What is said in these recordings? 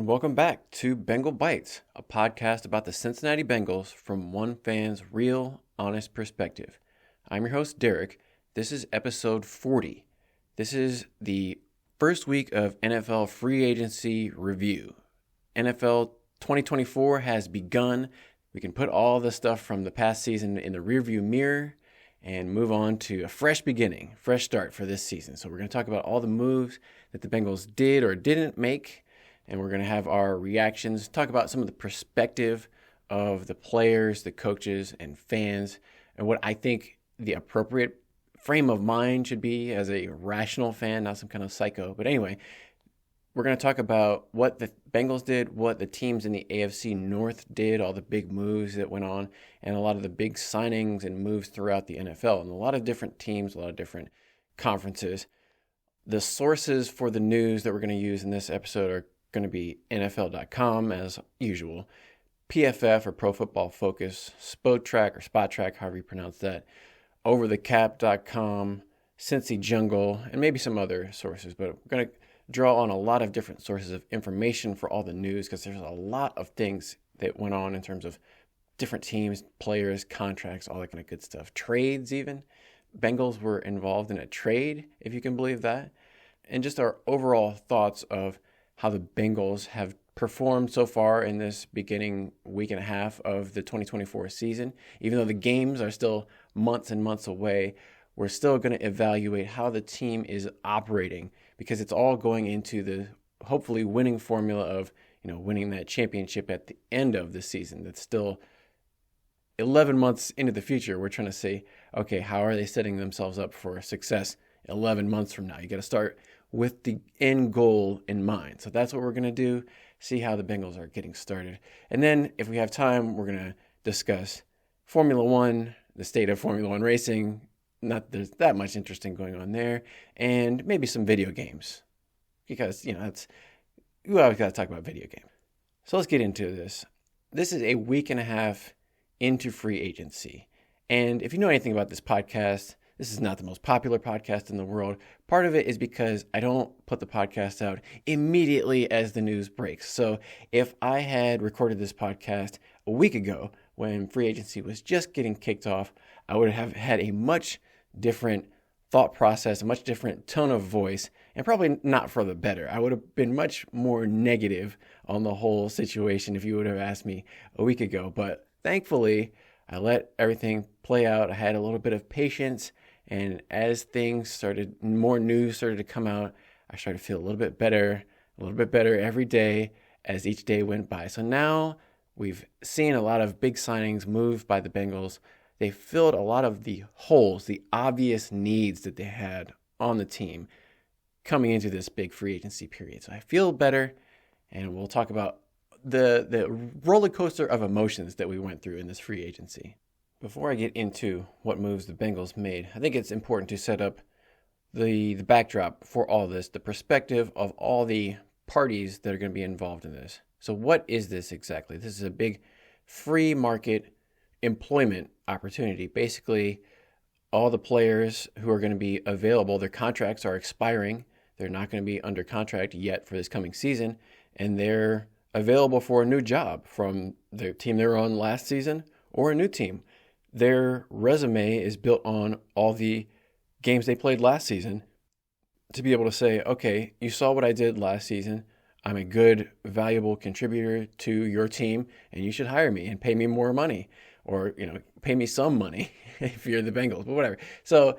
And welcome back to Bengal Bites, a podcast about the Cincinnati Bengals from one fan's real, honest perspective. I'm your host, Derek. This is episode 40. This is the first week of NFL free agency review. NFL 2024 has begun. We can put all the stuff from the past season in the rearview mirror and move on to a fresh beginning, fresh start for this season. So we're going to talk about all the moves that the Bengals did or didn't make, and we're going to have our reactions, talk about some of the perspective of the players, the coaches, and fans, and what I think the appropriate frame of mind should be as a rational fan, not some kind of psycho. But anyway, we're going to talk about what the Bengals did, what the teams in the AFC North did, all the big moves that went on, and a lot of the big signings and moves throughout the NFL, and a lot of different teams, a lot of different conferences. The sources for the news that we're going to use in this episode are going to be NFL.com as usual, PFF or Pro Football Focus, Spotrac or Spot Track, however you pronounce that, OverTheCap.com, Cincy Jungle, and maybe some other sources. But we're going to draw on a lot of different sources of information for all the news because there's a lot of things that went on in terms of different teams, players, contracts, all that kind of good stuff. Trades even. Bengals were involved in a trade, if you can believe that. And just our overall thoughts of how the Bengals have performed so far in this beginning week and a half of the 2024 season. Even though the games are still months and months away, we're still going to evaluate how the team is operating because it's all going into the hopefully winning formula of, winning that championship at the end of the season. That's still 11 months into the future. We're trying to say, okay, how are they setting themselves up for success 11 months from now? You got to start with the end goal in mind. So that's what we're going to do, see how the Bengals are getting started. And then if we have time, we're going to discuss Formula One, the state of Formula One racing. Not there's that much interesting going on there, and maybe some video games because, that's, we always got to talk about video games. So let's get into this. This is a week and a half into free agency. And if you know anything about this podcast, this is not the most popular podcast in the world. Part of it is because I don't put the podcast out immediately as the news breaks. So if I had recorded this podcast a week ago when free agency was just getting kicked off, I would have had a much different thought process, a much different tone of voice, and probably not for the better. I would have been much more negative on the whole situation if you would have asked me a week ago. But thankfully, I let everything play out. I had a little bit of patience. And as things started, more news started to come out, I started to feel a little bit better every day as each day went by. So now we've seen a lot of big signings moved by the Bengals. They filled a lot of the holes, the obvious needs that they had on the team coming into this big free agency period. So I feel better, and we'll talk about the roller coaster of emotions that we went through in this free agency. Before I get into what moves the Bengals made, I think it's important to set up the backdrop for all this, the perspective of all the parties that are going to be involved in this. So what is this exactly? This is a big free market employment opportunity. Basically, all the players who are going to be available, their contracts are expiring. They're not going to be under contract yet for this coming season, and they're available for a new job from the team they were on last season or a new team. Their resume is built on all the games they played last season to be able to say, okay, you saw what I did last season. I'm a good, valuable contributor to your team, and you should hire me and pay me more money or, pay me some money if you're the Bengals, but whatever. So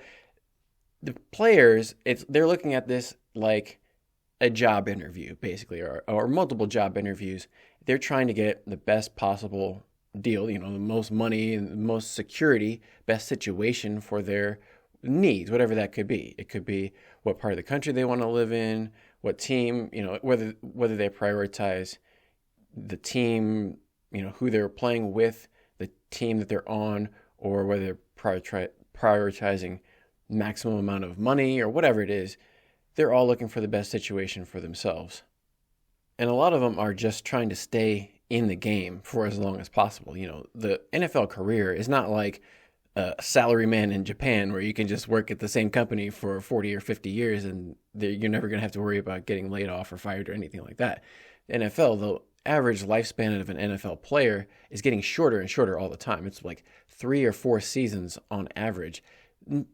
the players, they're looking at this like a job interview, basically, or multiple job interviews. They're trying to get the best possible deal, the most money and the most security, best situation for their needs, whatever that could be. It could be what part of the country they want to live in, what team, whether they prioritize the team, who they're playing with, the team that they're on, or whether they're prioritizing maximum amount of money or whatever it is. They're all looking for the best situation for themselves. And a lot of them are just trying to stay in the game for as long as possible. The NFL career is not like a salaryman in Japan where you can just work at the same company for 40 or 50 years and you're never going to have to worry about getting laid off or fired or anything like that. NFL, the average lifespan of an NFL player is getting shorter and shorter all the time. It's like 3 or 4 seasons on average.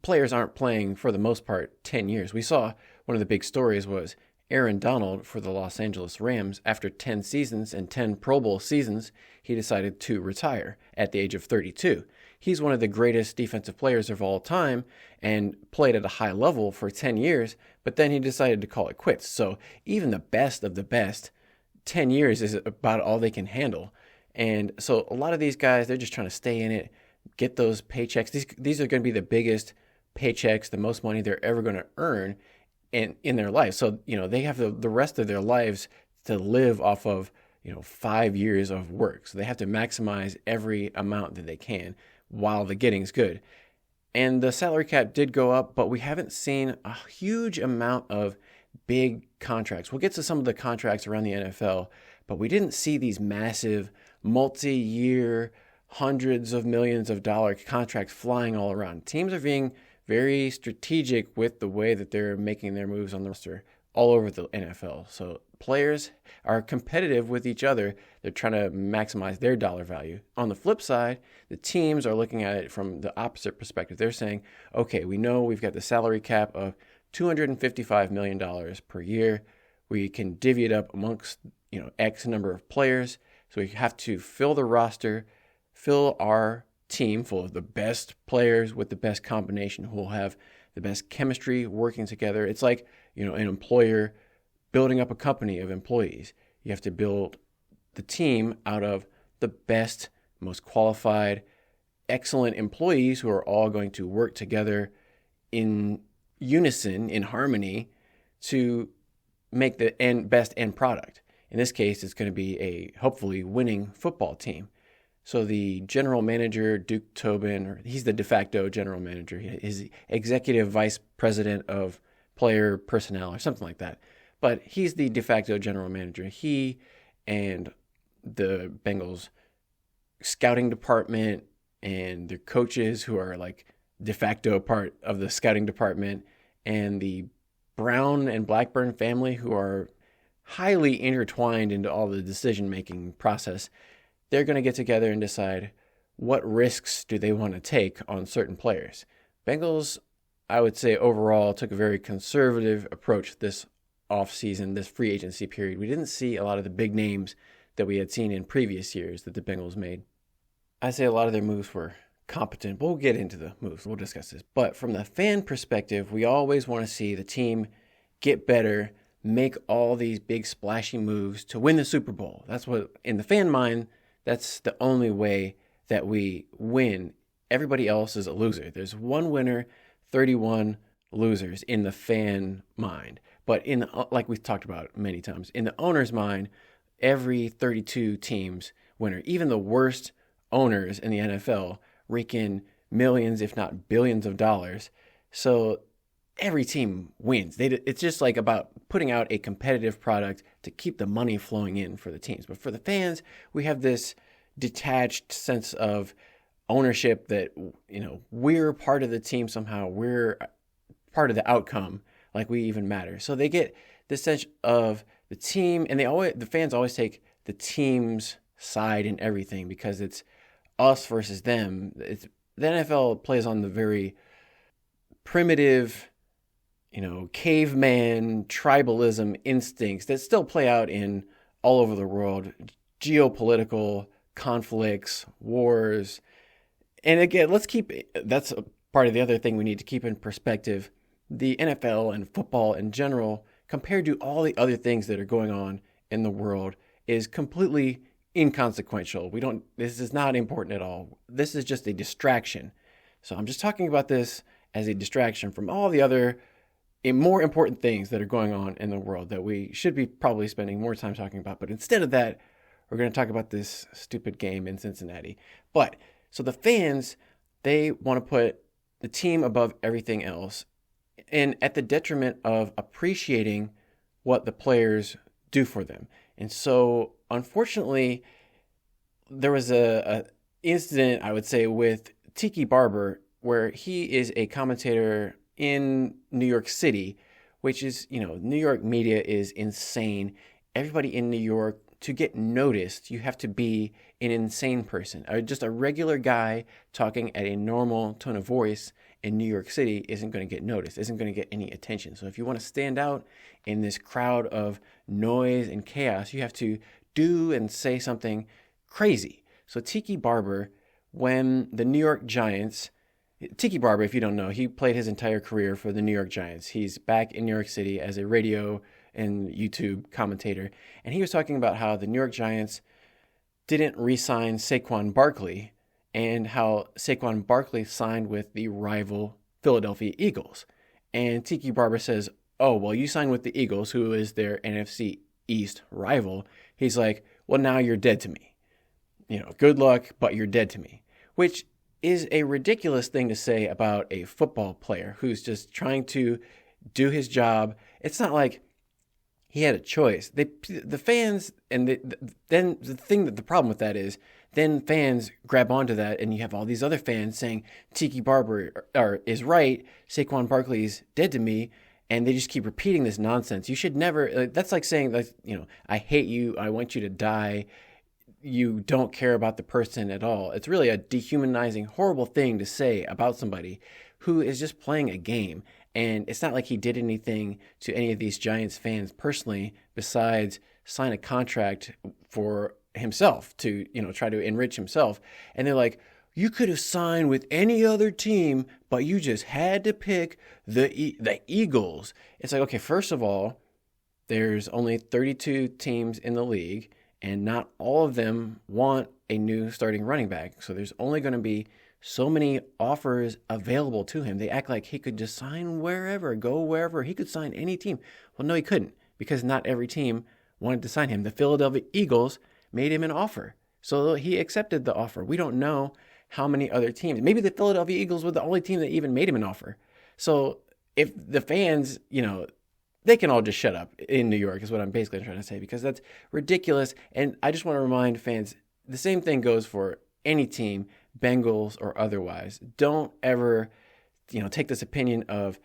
Players aren't playing, for the most part, 10 years. We saw one of the big stories was Aaron Donald for the Los Angeles Rams. After 10 seasons and 10 Pro Bowl seasons, he decided to retire at the age of 32. He's one of the greatest defensive players of all time and played at a high level for 10 years, but then he decided to call it quits. So even the best of the best, 10 years is about all they can handle. And so a lot of these guys, they're just trying to stay in it, get those paychecks. These are going to be the biggest paychecks, the most money they're ever going to earn in their life. So, they have the rest of their lives to live off of, 5 years of work. So they have to maximize every amount that they can while the getting's good. And the salary cap did go up, but we haven't seen a huge amount of big contracts. We'll get to some of the contracts around the NFL, but we didn't see these massive multi-year, hundreds of millions of dollar contracts flying all around. Teams are being very strategic with the way that they're making their moves on the roster all over the NFL. So players are competitive with each other. They're trying to maximize their dollar value. On the flip side, the teams are looking at it from the opposite perspective. They're saying, okay, we know we've got the salary cap of $255 million per year. We can divvy it up amongst, X number of players. So we have to fill the roster, fill our team full of the best players with the best combination who will have the best chemistry working together. It's like, an employer building up a company of employees. You have to build the team out of the best, most qualified, excellent employees who are all going to work together in unison, in harmony, to make the best end product. In this case, it's going to be a hopefully winning football team. So the general manager, Duke Tobin, or he's the de facto general manager, he's executive vice president of player personnel or something like that. But he's the de facto general manager. He and the Bengals scouting department and their coaches who are like de facto part of the scouting department and the Brown and Blackburn family who are highly intertwined into all the decision-making process. They're going to get together and decide what risks do they want to take on certain players. Bengals, I would say overall, took a very conservative approach this offseason, this free agency period. We didn't see a lot of the big names that we had seen in previous years that the Bengals made. I'd say a lot of their moves were competent, but we'll get into the moves. We'll discuss this. But from the fan perspective, we always want to see the team get better, make all these big splashy moves to win the Super Bowl. That's what, in the fan mind, that's the only way that we win. Everybody else is a loser. There's one winner, 31 losers in the fan mind. But like we've talked about many times, in the owner's mind, every 32 teams winner, even the worst owners in the NFL, rake in millions, if not billions of dollars. So every team wins. It's just like about putting out a competitive product to keep the money flowing in for the teams. But for the fans, we have this detached sense of ownership that, we're part of the team somehow. We're part of the outcome, like we even matter. So they get this sense of the team, and the fans always take the team's side in everything because it's us versus them. The NFL plays on the very primitive, caveman tribalism instincts that still play out in all over the world, geopolitical conflicts, wars. And again, that's a part of the other thing we need to keep in perspective. The NFL and football in general, compared to all the other things that are going on in the world, is completely inconsequential. This is not important at all. This is just a distraction. So I'm just talking about this as a distraction from all the other more important things that are going on in the world that we should be probably spending more time talking about. But instead of that, we're going to talk about this stupid game in Cincinnati. So the fans, they want to put the team above everything else, and at the detriment of appreciating what the players do for them. And so, unfortunately, there was a incident, I would say, with Tiki Barber, where he is a commentator in New York City, which is, New York media is insane. Everybody in New York, to get noticed, you have to be an insane person. Or just a regular guy talking at a normal tone of voice in New York City isn't going to get noticed, isn't going to get any attention. So if you want to stand out in this crowd of noise and chaos, you have to do and say something crazy. So Tiki Barber, when the New York Giants, Tiki Barber, if you don't know, he played his entire career for the New York Giants. He's back in New York City as a radio and YouTube commentator. And he was talking about how the New York Giants didn't re-sign Saquon Barkley and how Saquon Barkley signed with the rival Philadelphia Eagles. And Tiki Barber says, oh, well, you signed with the Eagles, who is their NFC East rival. He's like, well, now you're dead to me. Good luck, but you're dead to me. Which is a ridiculous thing to say about a football player who's just trying to do his job. It's not like he had a choice. The fans, and then the problem with that is, then fans grab onto that, and you have all these other fans saying Tiki Barber is right, Saquon Barkley's dead to me, and they just keep repeating this nonsense. You should never. That's like saying that I hate you, I want you to die. You don't care about the person at all. It's really a dehumanizing, horrible thing to say about somebody who is just playing a game. And it's not like he did anything to any of these Giants fans personally besides sign a contract for himself to, try to enrich himself. And they're like, you could have signed with any other team, but you just had to pick the Eagles. It's like, okay, first of all, there's only 32 teams in the league, and not all of them want a new starting running back. So there's only going to be so many offers available to him. They act like he could just sign wherever, go wherever. He could sign any team. Well, no, he couldn't, because not every team wanted to sign him. The Philadelphia Eagles made him an offer. So he accepted the offer. We don't know how many other teams. Maybe the Philadelphia Eagles were the only team that even made him an offer. So if the fans, they can all just shut up in New York is what I'm basically trying to say, because that's ridiculous. And I just want to remind fans, the same thing goes for any team, Bengals or otherwise. Don't ever, take this opinion of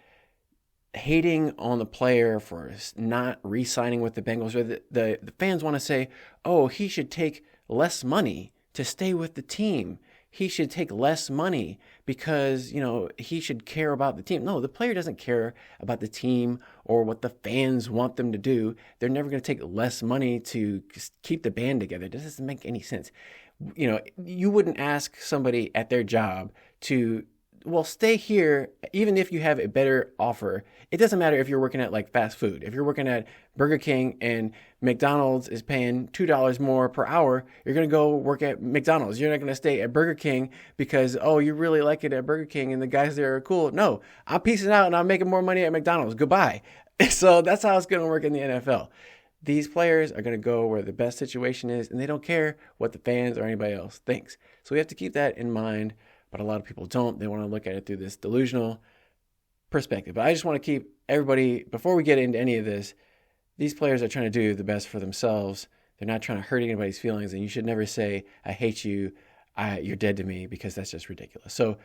hating on the player for not re-signing with the Bengals. Or the fans want to say, oh, he should take less money to stay with the team. He should take less money because, he should care about the team. No, the player doesn't care about the team or what the fans want them to do. They're never going to take less money to keep the band together. It doesn't make any sense. You wouldn't ask somebody at their job to, stay here, even if you have a better offer. It doesn't matter if you're working at like fast food. If you're working at Burger King and McDonald's is paying $2 more per hour, you're going to go work at McDonald's. You're not going to stay at Burger King because, you really like it at Burger King and the guys there are cool. No, I'm peacing out and I'm making more money at McDonald's. Goodbye. So that's how it's going to work in the NFL. These players are going to go where the best situation is, and they don't care what the fans or anybody else thinks. So we have to keep that in mind. But a lot of people don't. They want to look at it through this delusional perspective. But I just want to keep everybody, before we get into any of this, these players are trying to do the best for themselves. They're not trying to hurt anybody's feelings. And you should never say, I hate you, you're dead to me, because that's just ridiculous. So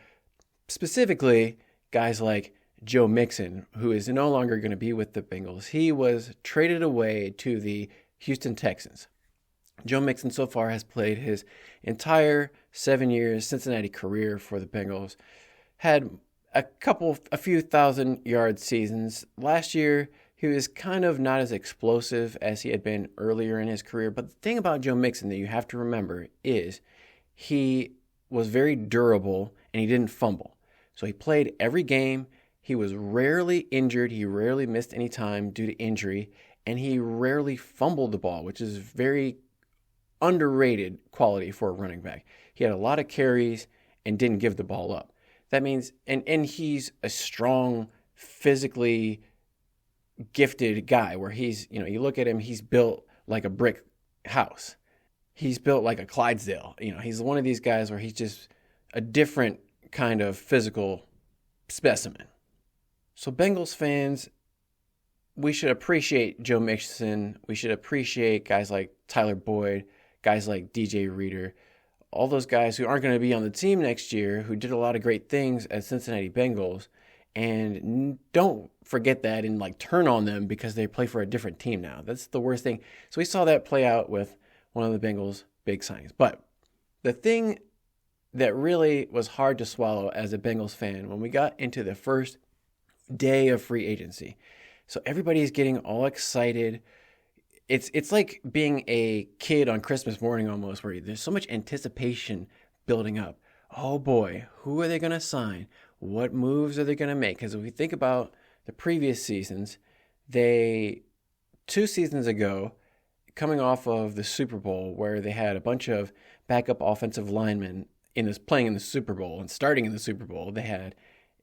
specifically, guys like Joe Mixon, who is no longer going to be with the Bengals, he was traded away to the Houston Texans. Joe Mixon so far has played his entire 7 years Cincinnati career for the Bengals, had a few thousand-yard seasons. Last year, he was kind of not as explosive as he had been earlier in his career. But the thing about Joe Mixon that you have to remember is he was very durable and he didn't fumble. So he played every game. He was rarely injured. He rarely missed any time due to injury. And he rarely fumbled the ball, which is very underrated quality for a running back. He had a lot of carries and didn't give the ball up. That means, and he's a strong, physically gifted guy where he's, you look at him, he's built like a brick house. He's built like a Clydesdale. He's one of these guys where he's just a different kind of physical specimen. So Bengals fans, we should appreciate Joe Mixon. We should appreciate guys like Tyler Boyd, guys like DJ Reader, all those guys who aren't going to be on the team next year, who did a lot of great things as Cincinnati Bengals, and don't forget that and like turn on them because they play for a different team now. That's the worst thing. So we saw that play out with one of the Bengals' big signings. But the thing that really was hard to swallow as a Bengals fan when we got into the first day of free agency. So everybody's getting all excited. It's like being a kid on Christmas morning almost, where there's so much anticipation building up. Oh boy, who are they going to sign? What moves are they going to make? Because if we think about the previous seasons, 2 seasons ago, coming off of the Super Bowl, where they had a bunch of backup offensive linemen playing in the Super Bowl and starting in the Super Bowl, they had,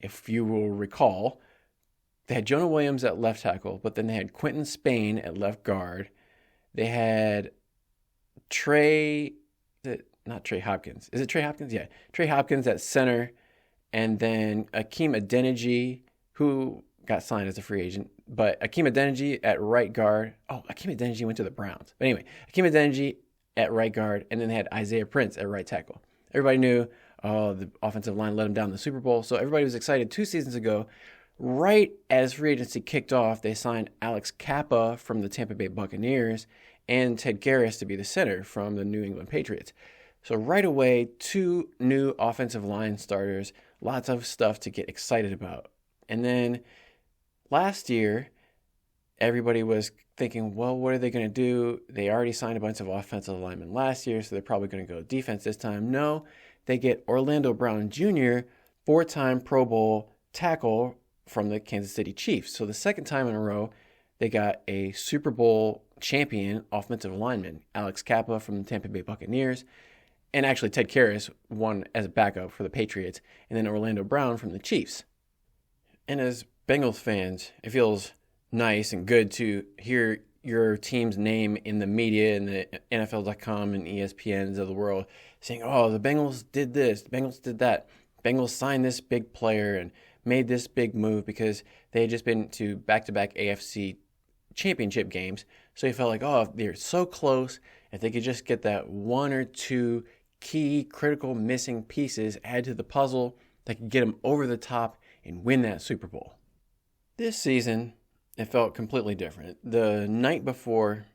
if you will recall, they had Jonah Williams at left tackle, but then they had Quentin Spain at left guard. They had not Trey Hopkins. Is it Trey Hopkins? Yeah. Trey Hopkins at center. And then Akeem Adeniji, who got signed as a free agent. But Akeem Adeniji at right guard. Oh, Akeem Adeniji went to the Browns. But anyway, Akeem Adeniji at right guard. And then they had Isaiah Prince at right tackle. Everybody knew the offensive line let him down in the Super Bowl. So everybody was excited 2 seasons ago. Right as free agency kicked off, they signed Alex Kappa from the Tampa Bay Buccaneers and Ted Karras to be the center from the New England Patriots. So right away, 2 new offensive line starters, lots of stuff to get excited about. And then last year, everybody was thinking, well, what are they going to do? They already signed a bunch of offensive linemen last year, so they're probably going to go defense this time. No, they get Orlando Brown Jr., 4-time Pro Bowl tackle from the Kansas City Chiefs. So the second time in a row, they got a Super Bowl champion offensive lineman, Alex Kappa from the Tampa Bay Buccaneers. And actually, Ted Karras won as a backup for the Patriots, and then Orlando Brown from the Chiefs. And as Bengals fans, it feels nice and good to hear your team's name in the media and the NFL.com and ESPNs of the world saying, oh, the Bengals did this, the Bengals did that. Bengals signed this big player and made this big move because they had just been to back-to-back AFC championship games. So you felt like, oh, they're so close. If they could just get that 1 or 2 key, critical, missing pieces add to the puzzle that could get them over the top and win that Super Bowl. This season, it felt completely different. The night before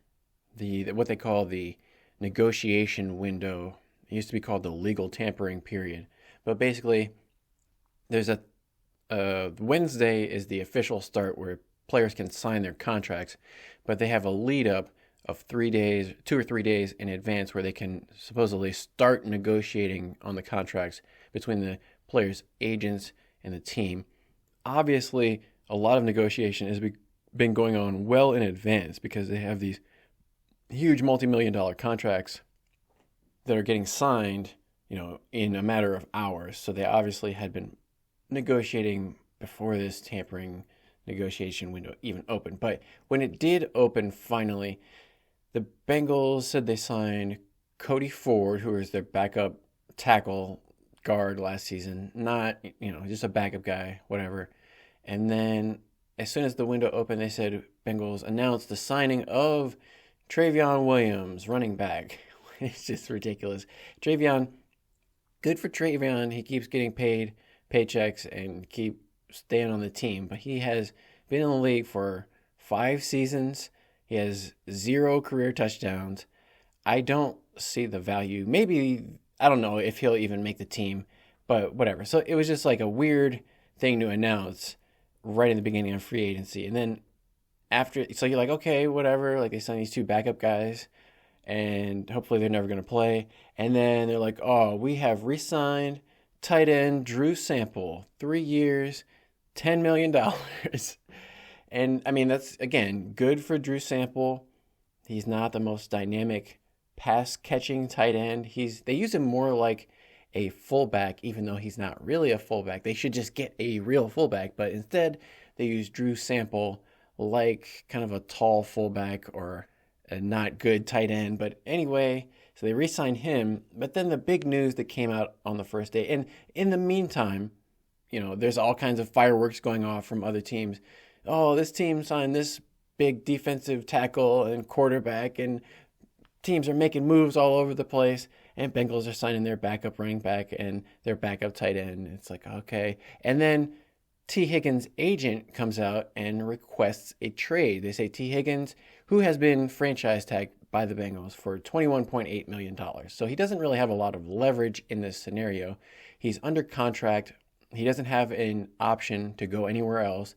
what they call the negotiation window, it used to be called the legal tampering period. But basically, there's Wednesday is the official start where players can sign their contracts, but they have a lead up of 3 days, 2 or 3 days in advance where they can supposedly start negotiating on the contracts between the players' agents and the team. Obviously, a lot of negotiation has been going on well in advance because they have these huge multi-million-dollar contracts that are getting signed, in a matter of hours. So they obviously had been negotiating before this tampering negotiation window even opened. But when it did open finally, the Bengals said they signed Cody Ford, who was their backup tackle guard last season, not, just a backup guy, whatever. And then as soon as the window opened, they said Bengals announced the signing of Travion Williams, running back. It's just ridiculous. Travion, good for Travion. He keeps getting paid paychecks and keep staying on the team. But he has been in the league for 5 seasons. He has 0 career touchdowns. I don't see the value. Maybe, I don't know if he'll even make the team, but whatever. So it was just like a weird thing to announce right in the beginning of free agency. And then after, so you're like, okay, whatever. Like they signed these 2 backup guys and hopefully they're never going to play. And then they're like, oh, we have re-signed tight end Drew Sample, 3 years, $10 million. And I mean, that's, again, good for Drew Sample. He's not the most dynamic pass catching tight end. They use him more like a fullback, even though he's not really a fullback. They should just get a real fullback, but instead they use Drew Sample like kind of a tall fullback or a not good tight end. But anyway, so they re-signed him. But then the big news that came out on the first day, and in the meantime, there's all kinds of fireworks going off from other teams. Oh, this team signed this big defensive tackle and quarterback, and teams are making moves all over the place. and Bengals are signing their backup running back and their backup tight end. It's like, okay. And then T. Higgins' agent comes out and requests a trade. They say T. Higgins, who has been franchise tagged by the Bengals for $21.8 million. So he doesn't really have a lot of leverage in this scenario. He's under contract. He doesn't have an option to go anywhere else.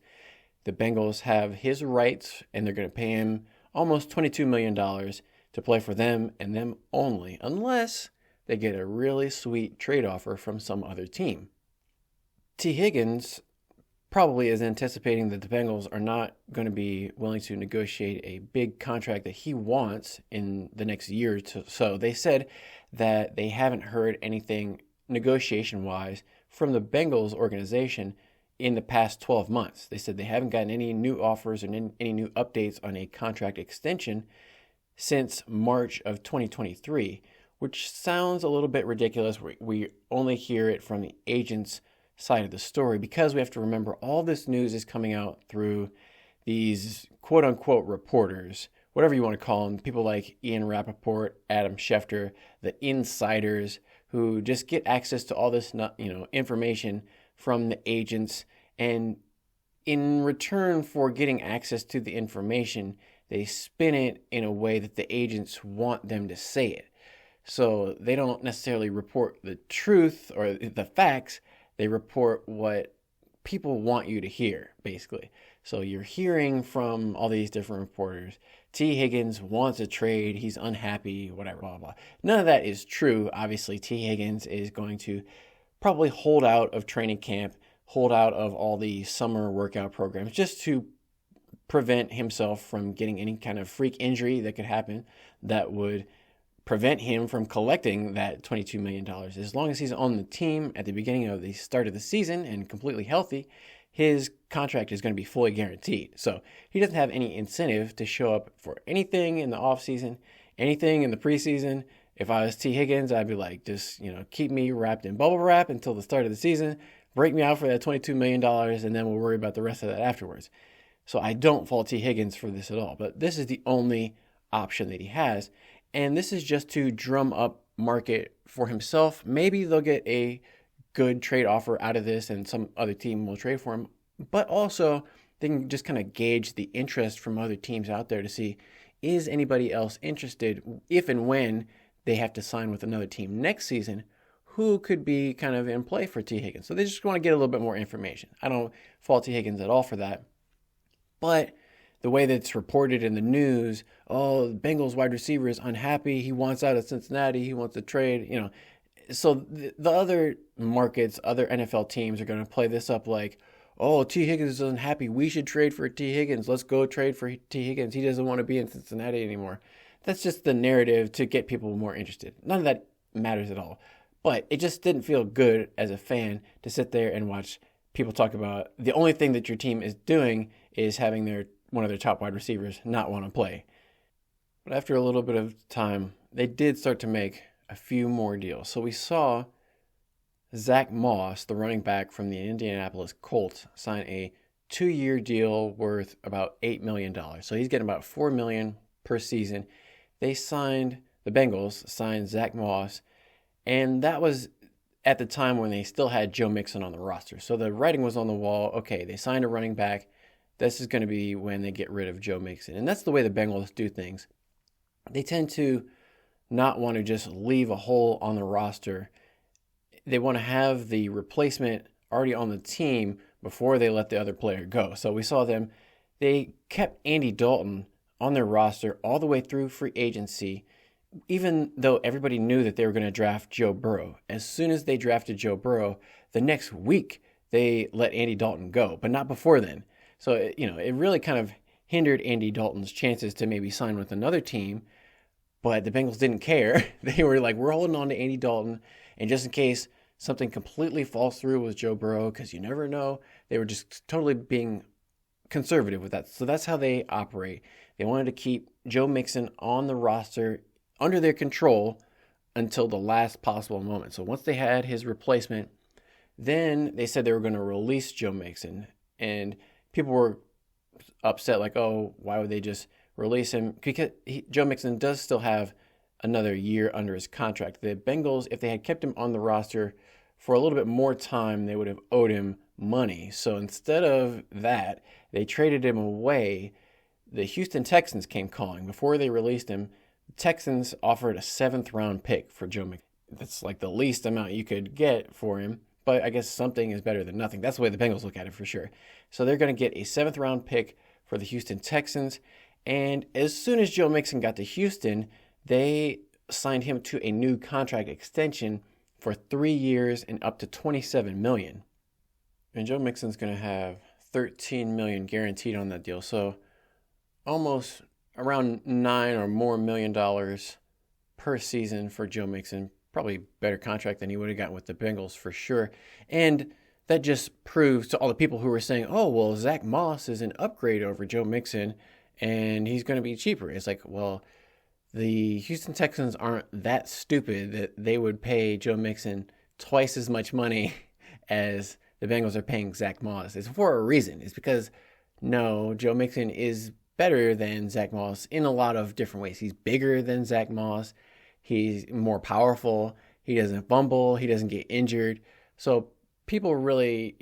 The Bengals have his rights, and they're going to pay him almost $22 million to play for them and them only, unless they get a really sweet trade offer from some other team. T. Higgins probably is anticipating that the Bengals are not going to be willing to negotiate a big contract that he wants in the next year or so. They said that they haven't heard anything negotiation-wise from the Bengals organization in the past 12 months. They said they haven't gotten any new offers or any new updates on a contract extension since March of 2023, which sounds a little bit ridiculous. We only hear it from the agents' side of the story, because we have to remember all this news is coming out through these quote unquote reporters, whatever you want to call them, people like Ian Rappaport, Adam Schefter, the insiders who just get access to all this, information from the agents, and in return for getting access to the information, they spin it in a way that the agents want them to say it. So they don't necessarily report the truth or the facts. They report what people want you to hear, basically. So you're hearing from all these different reporters, T. Higgins wants a trade, he's unhappy, whatever, blah, blah. None of that is true. Obviously, T. Higgins is going to probably hold out of training camp, hold out of all the summer workout programs, just to prevent himself from getting any kind of freak injury that could happen that would prevent him from collecting that $22 million. As long as he's on the team at the beginning of the start of the season and completely healthy, his contract is going to be fully guaranteed. So he doesn't have any incentive to show up for anything in the offseason, anything in the preseason. If I was T. Higgins, I'd be like, just, keep me wrapped in bubble wrap until the start of the season, break me out for that $22 million, and then we'll worry about the rest of that afterwards. So I don't fault T. Higgins for this at all, but this is the only option that he has. And this is just to drum up market for himself. Maybe they'll get a good trade offer out of this and some other team will trade for him. But also, they can just kind of gauge the interest from other teams out there to see, is anybody else interested if and when they have to sign with another team next season, who could be kind of in play for T. Higgins. So they just want to get a little bit more information. I don't fault T. Higgins at all for that. But the way that it's reported in the news, the Bengals wide receiver is unhappy, he wants out of Cincinnati, he wants to trade, So the other markets, other NFL teams are going to play this up like, T. Higgins is unhappy, we should trade for T. Higgins, let's go trade for T. Higgins, he doesn't want to be in Cincinnati anymore. That's just the narrative to get people more interested. None of that matters at all. But it just didn't feel good as a fan to sit there and watch people talk about the only thing that your team is doing is having one of their top wide receivers not want to play. But after a little bit of time, they did start to make a few more deals. So we saw Zach Moss, the running back from the Indianapolis Colts, sign a 2-year deal worth about $8 million. So he's getting about $4 million per season. The Bengals signed Zach Moss, and that was at the time when they still had Joe Mixon on the roster. So the writing was on the wall. Okay, they signed a running back. This is going to be when they get rid of Joe Mixon. And that's the way the Bengals do things. They tend to not want to just leave a hole on the roster. They want to have the replacement already on the team before they let the other player go. So we saw they kept Andy Dalton on their roster all the way through free agency, even though everybody knew that they were going to draft Joe Burrow. As soon as they drafted Joe Burrow, the next week they let Andy Dalton go, but not before then. So, it really kind of hindered Andy Dalton's chances to maybe sign with another team, but the Bengals didn't care. They were like, we're holding on to Andy Dalton, and just in case something completely falls through with Joe Burrow, because you never know, they were just totally being conservative with that. So that's how they operate. They wanted to keep Joe Mixon on the roster under their control until the last possible moment. So once they had his replacement, then they said they were going to release Joe Mixon. And people were upset, like, why would they just release him? Because Joe Mixon does still have another year under his contract. The Bengals, if they had kept him on the roster for a little bit more time, they would have owed him money. So instead of that, they traded him away. The Houston Texans came calling. Before they released him, the Texans offered a 7th-round pick for Joe Mixon. That's like the least amount you could get for him, but I guess something is better than nothing. That's the way the Bengals look at it for sure. So they're going to get a 7th-round pick for the Houston Texans, and as soon as Joe Mixon got to Houston, they signed him to a new contract extension for 3 years and up to $27 million. And Joe Mixon's going to have $13 million guaranteed on that deal, so almost around $9 or more million per season for Joe Mixon. Probably better contract than he would have gotten with the Bengals for sure. And that just proves to all the people who were saying, oh, well, Zach Moss is an upgrade over Joe Mixon and he's going to be cheaper. It's like, well, the Houston Texans aren't that stupid that they would pay Joe Mixon twice as much money as the Bengals are paying Zach Moss. It's for a reason. It's because, no, Joe Mixon is better than Zach Moss in a lot of different ways. He's bigger than Zach Moss. He's more powerful. He doesn't fumble. He doesn't get injured. So people really,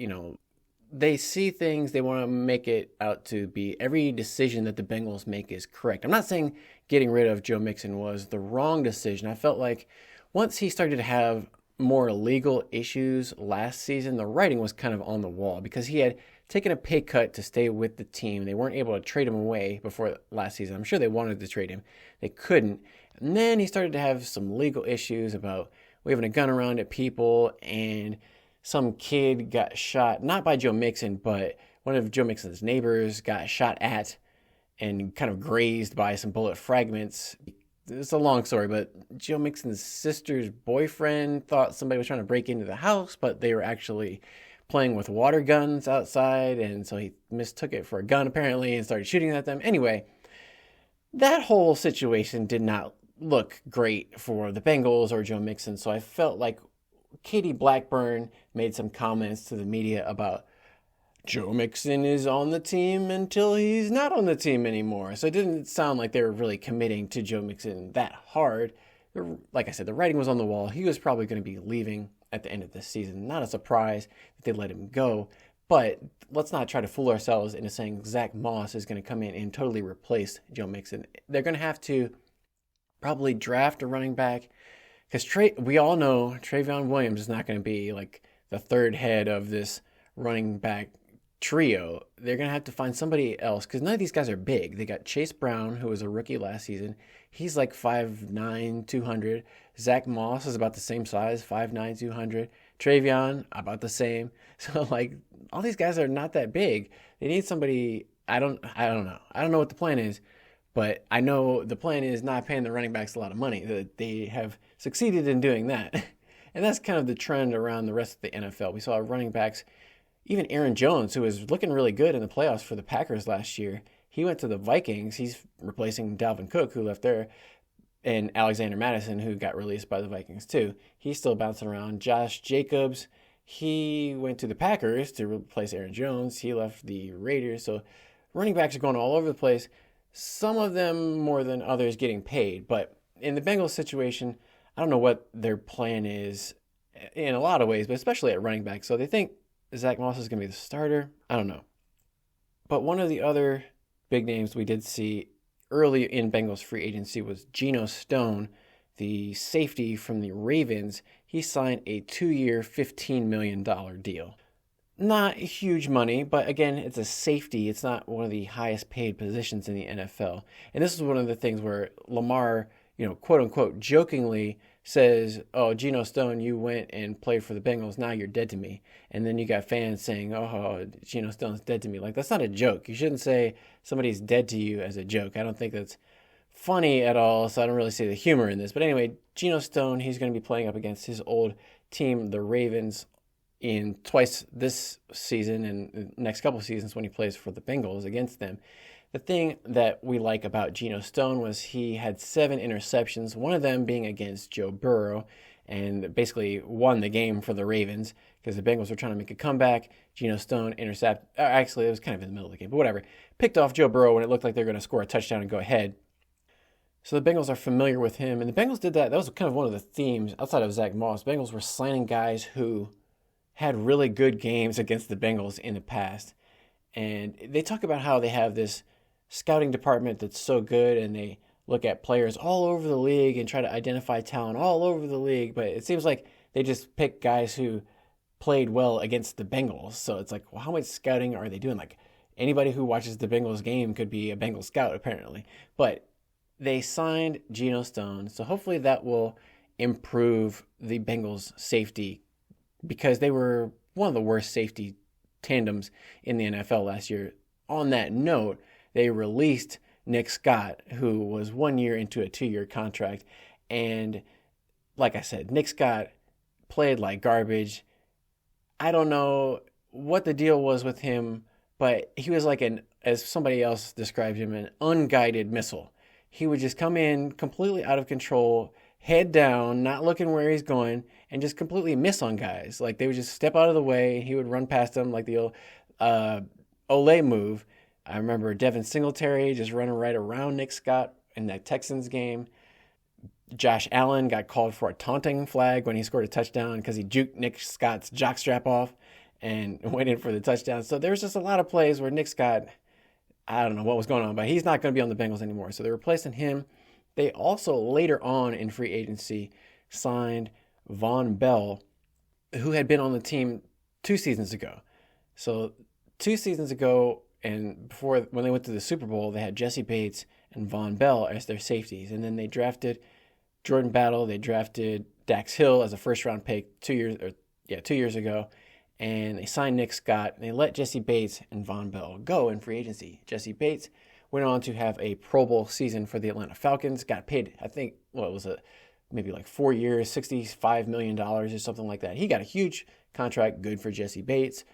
they see things. They want to make it out to be every decision that the Bengals make is correct. I'm not saying getting rid of Joe Mixon was the wrong decision. I felt like once he started to have more legal issues last season, the writing was kind of on the wall because he had taken a pay cut to stay with the team. They weren't able to trade him away before last season. I'm sure they wanted to trade him. They couldn't. And then he started to have some legal issues about waving a gun around at people, and some kid got shot, not by Joe Mixon, but one of Joe Mixon's neighbors got shot at and kind of grazed by some bullet fragments. It's a long story, but Joe Mixon's sister's boyfriend thought somebody was trying to break into the house, but they were actually playing with water guns outside, and so he mistook it for a gun apparently and started shooting at them. Anyway, that whole situation did not look great for the Bengals or Joe Mixon, so I felt like Katie Blackburn made some comments to the media about Joe Mixon is on the team until he's not on the team anymore. So it didn't sound like they were really committing to Joe Mixon that hard. Like I said, the writing was on the wall. He was probably going to be leaving at the end of this season. Not a surprise that they let him go. But let's not try to fool ourselves into saying Zach Moss is going to come in and totally replace Joe Mixon. They're going to have to probably draft a running back because we all know Travion Williams is not going to be like the third head of this running back trio. They're going to have to find somebody else because none of these guys are big. They got Chase Brown, who was a rookie last season. He's like 5'9", 200. Zach Moss is about the same size, 5'9", 200. Travion, about the same. So like all these guys are not that big. They need somebody. I don't know. I don't know what the plan is. But I know the plan is not paying the running backs a lot of money. They have succeeded in doing that. And that's kind of the trend around the rest of the NFL. We saw running backs, even Aaron Jones, who was looking really good in the playoffs for the Packers last year. He went to the Vikings. He's replacing Dalvin Cook, who left there, and Alexander Mattison, who got released by the Vikings too. He's still bouncing around. Josh Jacobs, he went to the Packers to replace Aaron Jones. He left the Raiders. So running backs are going all over the place. Some of them more than others getting paid. But in the Bengals situation, I don't know what their plan is in a lot of ways, but especially at running back. So they think Zach Moss is going to be the starter. I don't know. But one of the other big names we did see early in Bengals free agency was Geno Stone, the safety from the Ravens. He signed a 2-year, $15 million deal. Not huge money, but again, it's a safety. It's not one of the highest paid positions in the NFL. And this is one of the things where Lamar, quote unquote, jokingly says, oh, Geno Stone, you went and played for the Bengals. Now you're dead to me. And then you got fans saying, oh, Geno Stone's dead to me. Like, that's not a joke. You shouldn't say somebody's dead to you as a joke. I don't think that's funny at all. So I don't really see the humor in this. But anyway, Geno Stone, he's going to be playing up against his old team, the Ravens, in twice this season and the next couple of seasons when he plays for the Bengals against them. The thing that we like about Geno Stone was he had 7 interceptions, one of them being against Joe Burrow, and basically won the game for the Ravens because the Bengals were trying to make a comeback. Geno Stone actually it was kind of in the middle of the game, but whatever. Picked off Joe Burrow when it looked like they were going to score a touchdown and go ahead. So the Bengals are familiar with him, and the Bengals did that. That was kind of one of the themes outside of Zach Moss. Bengals were signing guys who had really good games against the Bengals in the past. And they talk about how they have this scouting department that's so good, and they look at players all over the league and try to identify talent all over the league. But it seems like they just pick guys who played well against the Bengals. So it's like, well, how much scouting are they doing? Like, anybody who watches the Bengals game could be a Bengals scout, apparently. But they signed Geno Stone, so hopefully that will improve the Bengals' safety, because they were one of the worst safety tandems in the NFL last year. On that note, they released Nick Scott, who was 1 year into a 2-year contract. And like I said, Nick Scott played like garbage. I don't know what the deal was with him, but he was like as somebody else described him, an unguided missile. He would just come in completely out of control, head down, not looking where he's going, and just completely miss on guys. Like, they would just step out of the way, and he would run past them like the old Olay move. I remember Devin Singletary just running right around Nick Scott in that Texans game. Josh Allen got called for a taunting flag when he scored a touchdown because he juked Nick Scott's jockstrap off and went in for the touchdown. So there was just a lot of plays where Nick Scott, I don't know what was going on, but he's not going to be on the Bengals anymore. So they're replacing him. They also, later on in free agency, signed Von Bell, who had been on the team 2 seasons ago. So 2 seasons ago, and before, when they went to the Super Bowl, they had Jesse Bates and Von Bell as their safeties. And then they drafted Jordan Battle. They drafted Dax Hill as a first-round pick 2 years ago. And they signed Nick Scott, and they let Jesse Bates and Von Bell go in free agency. Jesse Bates went on to have a Pro Bowl season for the Atlanta Falcons, got paid, I think, maybe like 4 years, $65 million or something like that. He got a huge contract, good for Jesse Bates.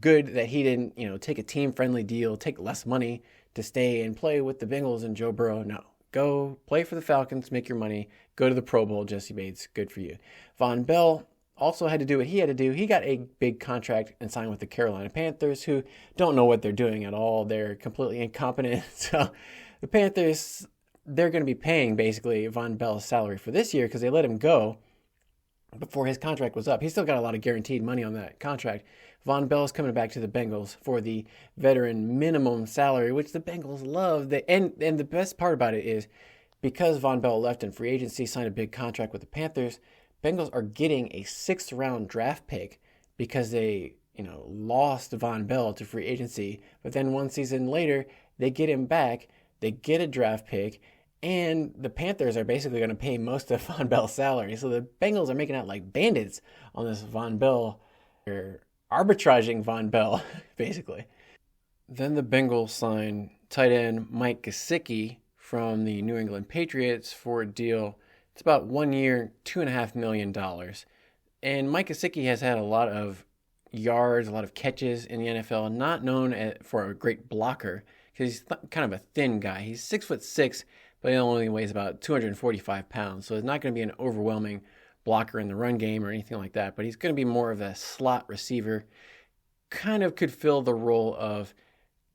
Good that he didn't, take a team-friendly deal, take less money to stay and play with the Bengals and Joe Burrow. No, go play for the Falcons, make your money, go to the Pro Bowl, Jesse Bates, good for you. Von Bell also had to do what he had to do. He got a big contract and signed with the Carolina Panthers, who don't know what they're doing at all. They're completely incompetent. So the Panthers, they're going to be paying basically Von Bell's salary for this year because they let him go before his contract was up. He's still got a lot of guaranteed money on that contract. Von Bell is coming back to the Bengals for the veteran minimum salary, which the Bengals love. And the best part about it is, because Von Bell left in free agency, signed a big contract with the Panthers, Bengals are getting a 6th-round draft pick because they, lost Von Bell to free agency. But then 1 season later, they get him back, they get a draft pick, and the Panthers are basically going to pay most of Von Bell's salary. So the Bengals are making out like bandits on this Von Bell. They're arbitraging Von Bell, basically. Then the Bengals sign tight end Mike Gesicki from the New England Patriots for a deal. It's about 1 year, $2.5 million. And Mike Gesicki has had a lot of yards, a lot of catches in the NFL, not known for a great blocker because he's kind of a thin guy. He's 6'6", but he only weighs about 245 pounds. So he's not going to be an overwhelming blocker in the run game or anything like that, but he's going to be more of a slot receiver. Kind of could fill the role of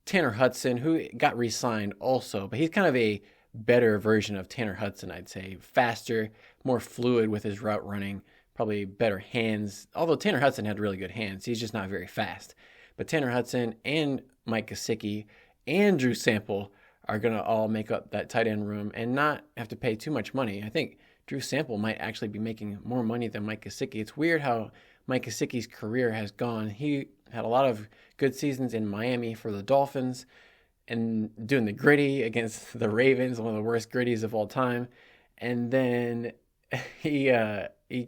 Tanner Hudson, who got re-signed also, but he's kind of a better version of Tanner Hudson, I'd say. Faster, more fluid with his route running, probably better hands. Although Tanner Hudson had really good hands, he's just not very fast. But Tanner Hudson and Mike Gesicki and Drew Sample are going to all make up that tight end room and not have to pay too much money. I think Drew Sample might actually be making more money than Mike Gesicki. It's weird how Mike Gesicki's career has gone. He had a lot of good seasons in Miami for the Dolphins and doing the gritty against the Ravens, one of the worst gritties of all time. And then he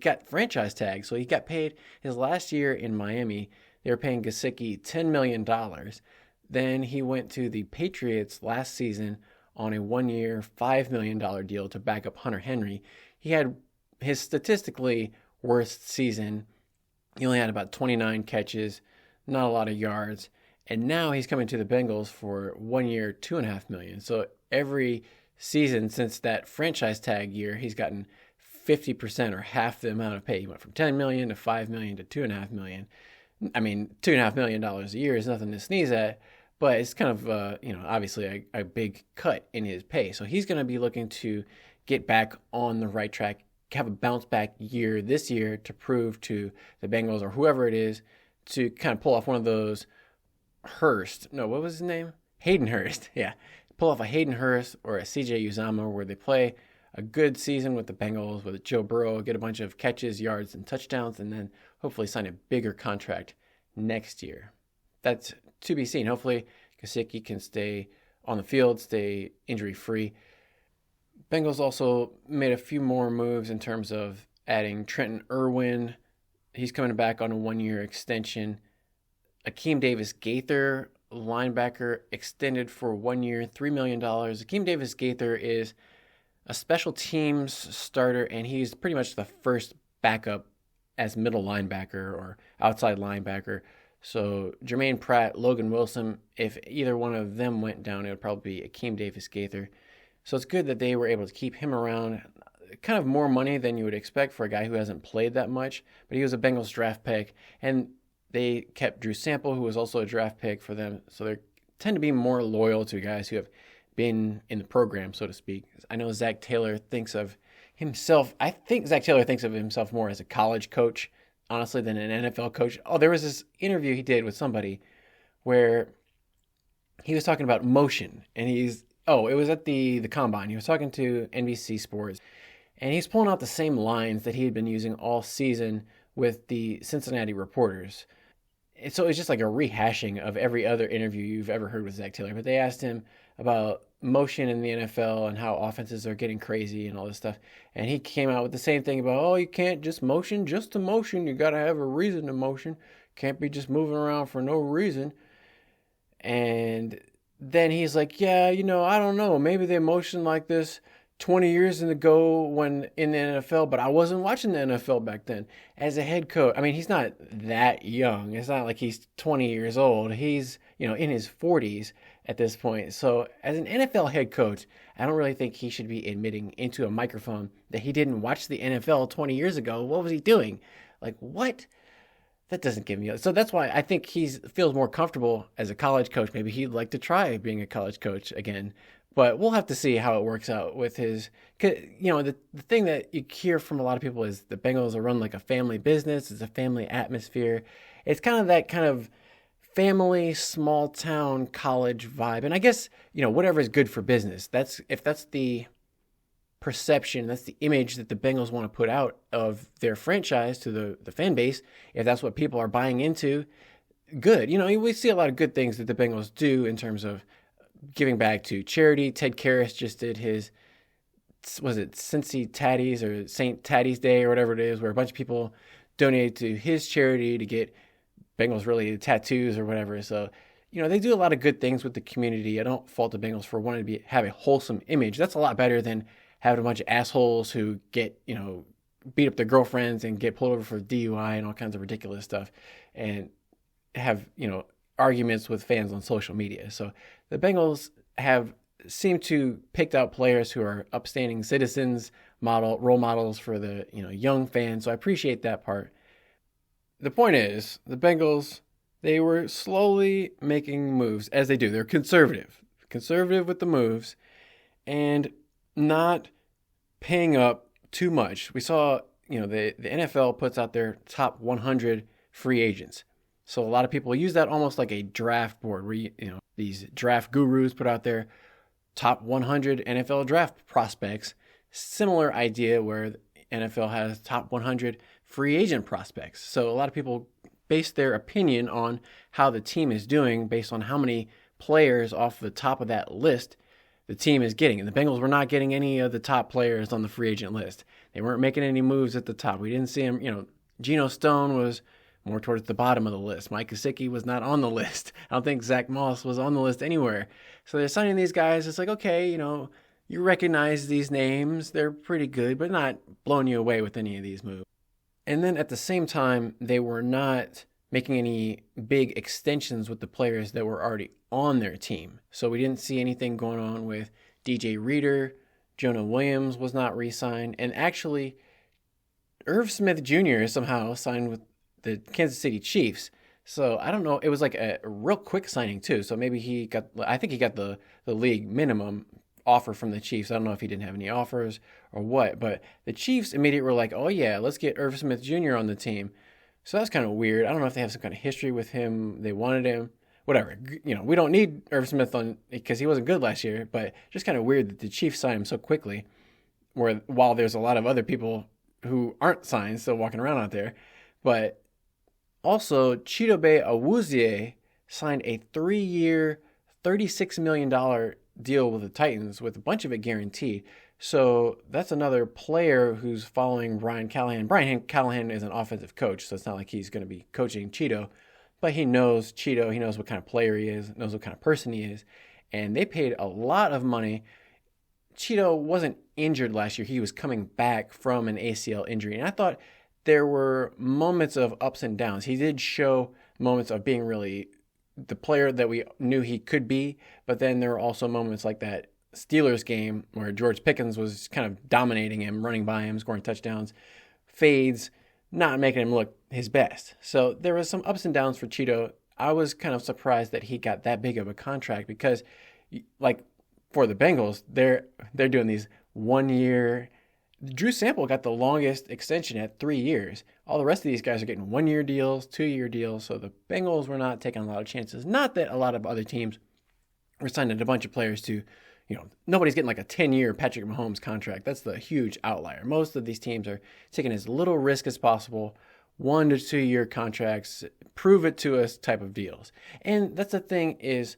got franchise tagged, so he got paid his last year in Miami. They were paying Gesicki $10 million. Then he went to the Patriots last season on a 1 year, $5 million deal to back up Hunter Henry. He had his statistically worst season. He only had about 29 catches, not a lot of yards. And now he's coming to the Bengals for 1 year, $2.5 million. So every season since that franchise tag year, he's gotten 50% or half the amount of pay. He went from $10 million to $5 million to $2.5 million. I mean, $2.5 million a year is nothing to sneeze at, but it's kind of, obviously a big cut in his pay. So he's going to be looking to get back on the right track, have a bounce back year this year to prove to the Bengals or whoever it is to kind of pull off one of those Hurst. No, what was his name? Hayden Hurst. Yeah. Pull off a Hayden Hurst or a CJ Uzama where they play a good season with the Bengals, with Joe Burrow, get a bunch of catches, yards, and touchdowns, and then hopefully sign a bigger contract next year. That's to be seen. Hopefully, Gesicki can stay on the field, stay injury-free. Bengals also made a few more moves in terms of adding Trenton Irwin. He's coming back on a one-year extension. Akeem Davis-Gaither, linebacker, extended for 1 year, $3 million. Akeem Davis-Gaither is a special teams starter, and he's pretty much the first backup as middle linebacker or outside linebacker. So Jermaine Pratt, Logan Wilson, if either one of them went down, it would probably be Akeem Davis-Gaither. So it's good that they were able to keep him around. Kind of more money than you would expect for a guy who hasn't played that much, but he was a Bengals draft pick, and they kept Drew Sample, who was also a draft pick for them. So they tend to be more loyal to guys who have been in the program, so to speak. I know Zach Taylor thinks of himself. I think Zach Taylor thinks of himself more as a college coach, honestly, than an NFL coach. Oh, there was this interview he did with somebody where he was talking about motion, and it was at the Combine. He was talking to NBC Sports, and he's pulling out the same lines that he had been using all season with the Cincinnati reporters. And so it's just like a rehashing of every other interview you've ever heard with Zach Taylor. But they asked him about motion in the NFL and how offenses are getting crazy and all this stuff. And he came out with the same thing about, you can't just motion just to motion. You got to have a reason to motion. Can't be just moving around for no reason. And then he's like, I don't know. Maybe they motion like this 20 years ago when in the NFL, but I wasn't watching the NFL back then. As a head coach, I mean, he's not that young. It's not like he's 20 years old. He's, in his 40s at this point. So as an NFL head coach, I don't really think he should be admitting into a microphone that he didn't watch the NFL 20 years ago. What was he doing? Like, what? That doesn't give me... So that's why I think he feels more comfortable as a college coach. Maybe he'd like to try being a college coach again. But we'll have to see how it works out with his... The thing that you hear from a lot of people is the Bengals are run like a family business. It's a family atmosphere. It's kind of that kind of family, small town, college vibe. And I guess, whatever is good for business. If that's the perception, that's the image that the Bengals want to put out of their franchise to the fan base, if that's what people are buying into, good. We see a lot of good things that the Bengals do in terms of giving back to charity. Ted Karras just did his, was it Cincy Tatties or St. Tatties Day or whatever it is, where a bunch of people donated to his charity to get Bengals related tattoos or whatever. So, they do a lot of good things with the community. I don't fault the Bengals for wanting to have a wholesome image. That's a lot better than having a bunch of assholes who get, beat up their girlfriends and get pulled over for DUI and all kinds of ridiculous stuff and have, arguments with fans on social media. So the Bengals have seemed to picked out players who are upstanding citizens, role models for the young fans. So I appreciate that part. The point is, the Bengals, they were slowly making moves, as they do. They're conservative with the moves, and not paying up too much. We saw, the NFL puts out their top 100 free agents. So a lot of people use that almost like a draft board where, these draft gurus put out their top 100 NFL draft prospects. Similar idea where the NFL has top 100 free agent prospects. So a lot of people base their opinion on how the team is doing based on how many players off the top of that list the team is getting. And the Bengals were not getting any of the top players on the free agent list. They weren't making any moves at the top. We didn't see them, Geno Stone was more towards the bottom of the list. Mike Gesicki was not on the list. I don't think Zach Moss was on the list anywhere. So they're signing these guys. It's like, okay, you recognize these names. They're pretty good, but not blowing you away with any of these moves. And then at the same time, they were not making any big extensions with the players that were already on their team. So we didn't see anything going on with DJ Reader. Jonah Williams was not re-signed. And actually, Irv Smith Jr. somehow signed with the Kansas City Chiefs. So I don't know. It was like a real quick signing too. So maybe I think he got the league minimum offer from the Chiefs. I don't know if he didn't have any offers or what, but the Chiefs immediately were like, oh yeah, let's get Irv Smith Jr. on the team. So that's kind of weird. I don't know if they have some kind of history with him. They wanted him. Whatever. We don't need Irv Smith on because he wasn't good last year, but just kind of weird that the Chiefs signed him so quickly, where while there's a lot of other people who aren't signed still walking around out there. But also, Chidobe Awuzie signed a 3-year, $36 million deal with the Titans, with a bunch of it guaranteed. So that's another player who's following Brian Callahan. Brian Callahan is an offensive coach, so it's not like he's going to be coaching Cheeto, but he knows Cheeto. He knows what kind of player he is, knows what kind of person he is. And they paid a lot of money. Cheeto wasn't injured last year. He was coming back from an ACL injury. And I thought there were moments of ups and downs. He did show moments of being really the player that we knew he could be, but then there were also moments like that Steelers game where George Pickens was kind of dominating him, running by him, scoring touchdowns, fades, not making him look his best. So there was some ups and downs for Cheeto. I was kind of surprised that he got that big of a contract because, like, for the Bengals, they're doing these 1 year. Drew Sample got the longest extension at 3 years. All the rest of these guys are getting 1 year deals, 2 year deals. So the Bengals were not taking a lot of chances. Not that a lot of other teams were signing a bunch of players to, nobody's getting like a 10-year Patrick Mahomes contract. That's the huge outlier. Most of these teams are taking as little risk as possible, 1 to 2 year contracts, prove it to us type of deals. And that's the thing is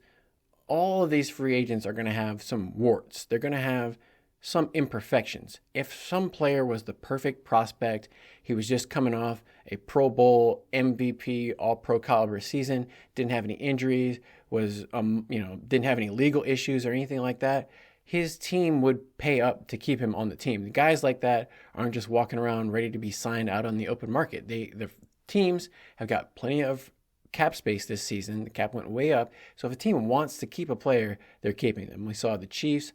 all of these free agents are going to have some warts. They're going to have some imperfections. If some player was the perfect prospect, he was just coming off a Pro Bowl MVP, All-Pro caliber season, didn't have any injuries, was didn't have any legal issues or anything like that, his team would pay up to keep him on the team. The guys like that aren't just walking around ready to be signed out on the open market. The teams have got plenty of cap space this season. The cap went way up. So if a team wants to keep a player, they're keeping them. We saw the Chiefs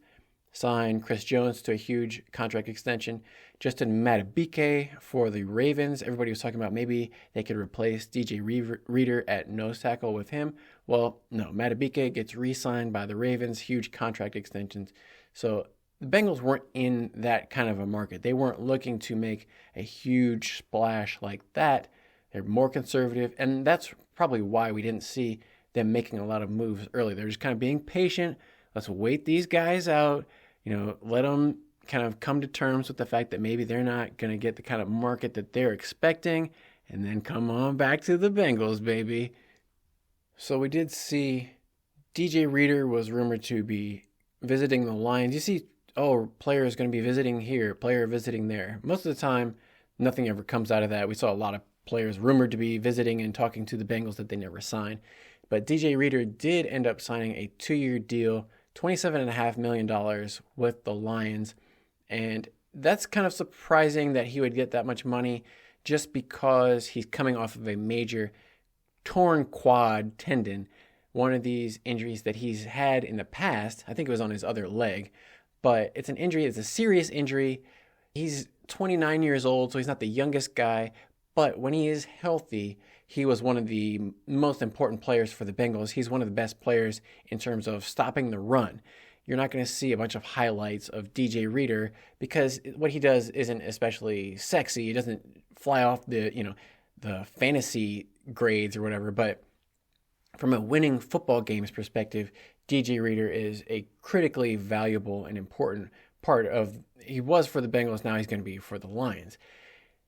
sign Chris Jones to a huge contract extension. Justin Madubuike for the Ravens. Everybody was talking about maybe they could replace DJ Reader at nose tackle with him. Well, no, Madubuike gets re-signed by the Ravens, huge contract extensions. So the Bengals weren't in that kind of a market. They weren't looking to make a huge splash like that. They're more conservative, and that's probably why we didn't see them making a lot of moves early. They're just kind of being patient. Let's wait these guys out. Let them kind of come to terms with the fact that maybe they're not going to get the kind of market that they're expecting, and then come on back to the Bengals, baby. So we did see DJ Reader was rumored to be visiting the Lions. You see, player is going to be visiting here, player visiting there. Most of the time, nothing ever comes out of that. We saw a lot of players rumored to be visiting and talking to the Bengals that they never signed. But DJ Reader did end up signing a 2-year deal, $27.5 million with the Lions. And that's kind of surprising that he would get that much money just because he's coming off of a major torn quad tendon, one of these injuries that he's had in the past. I think it was on his other leg, but it's an injury. It's a serious injury. He's 29 years old, so he's not the youngest guy, but when he is healthy, he was one of the most important players for the Bengals. He's one of the best players in terms of stopping the run. You're not going to see a bunch of highlights of DJ Reader because what he does isn't especially sexy. He doesn't fly off the fantasy grades or whatever, but from a winning football games perspective, DJ Reader is a critically valuable and important part of, he was for the Bengals, now he's going to be for the Lions.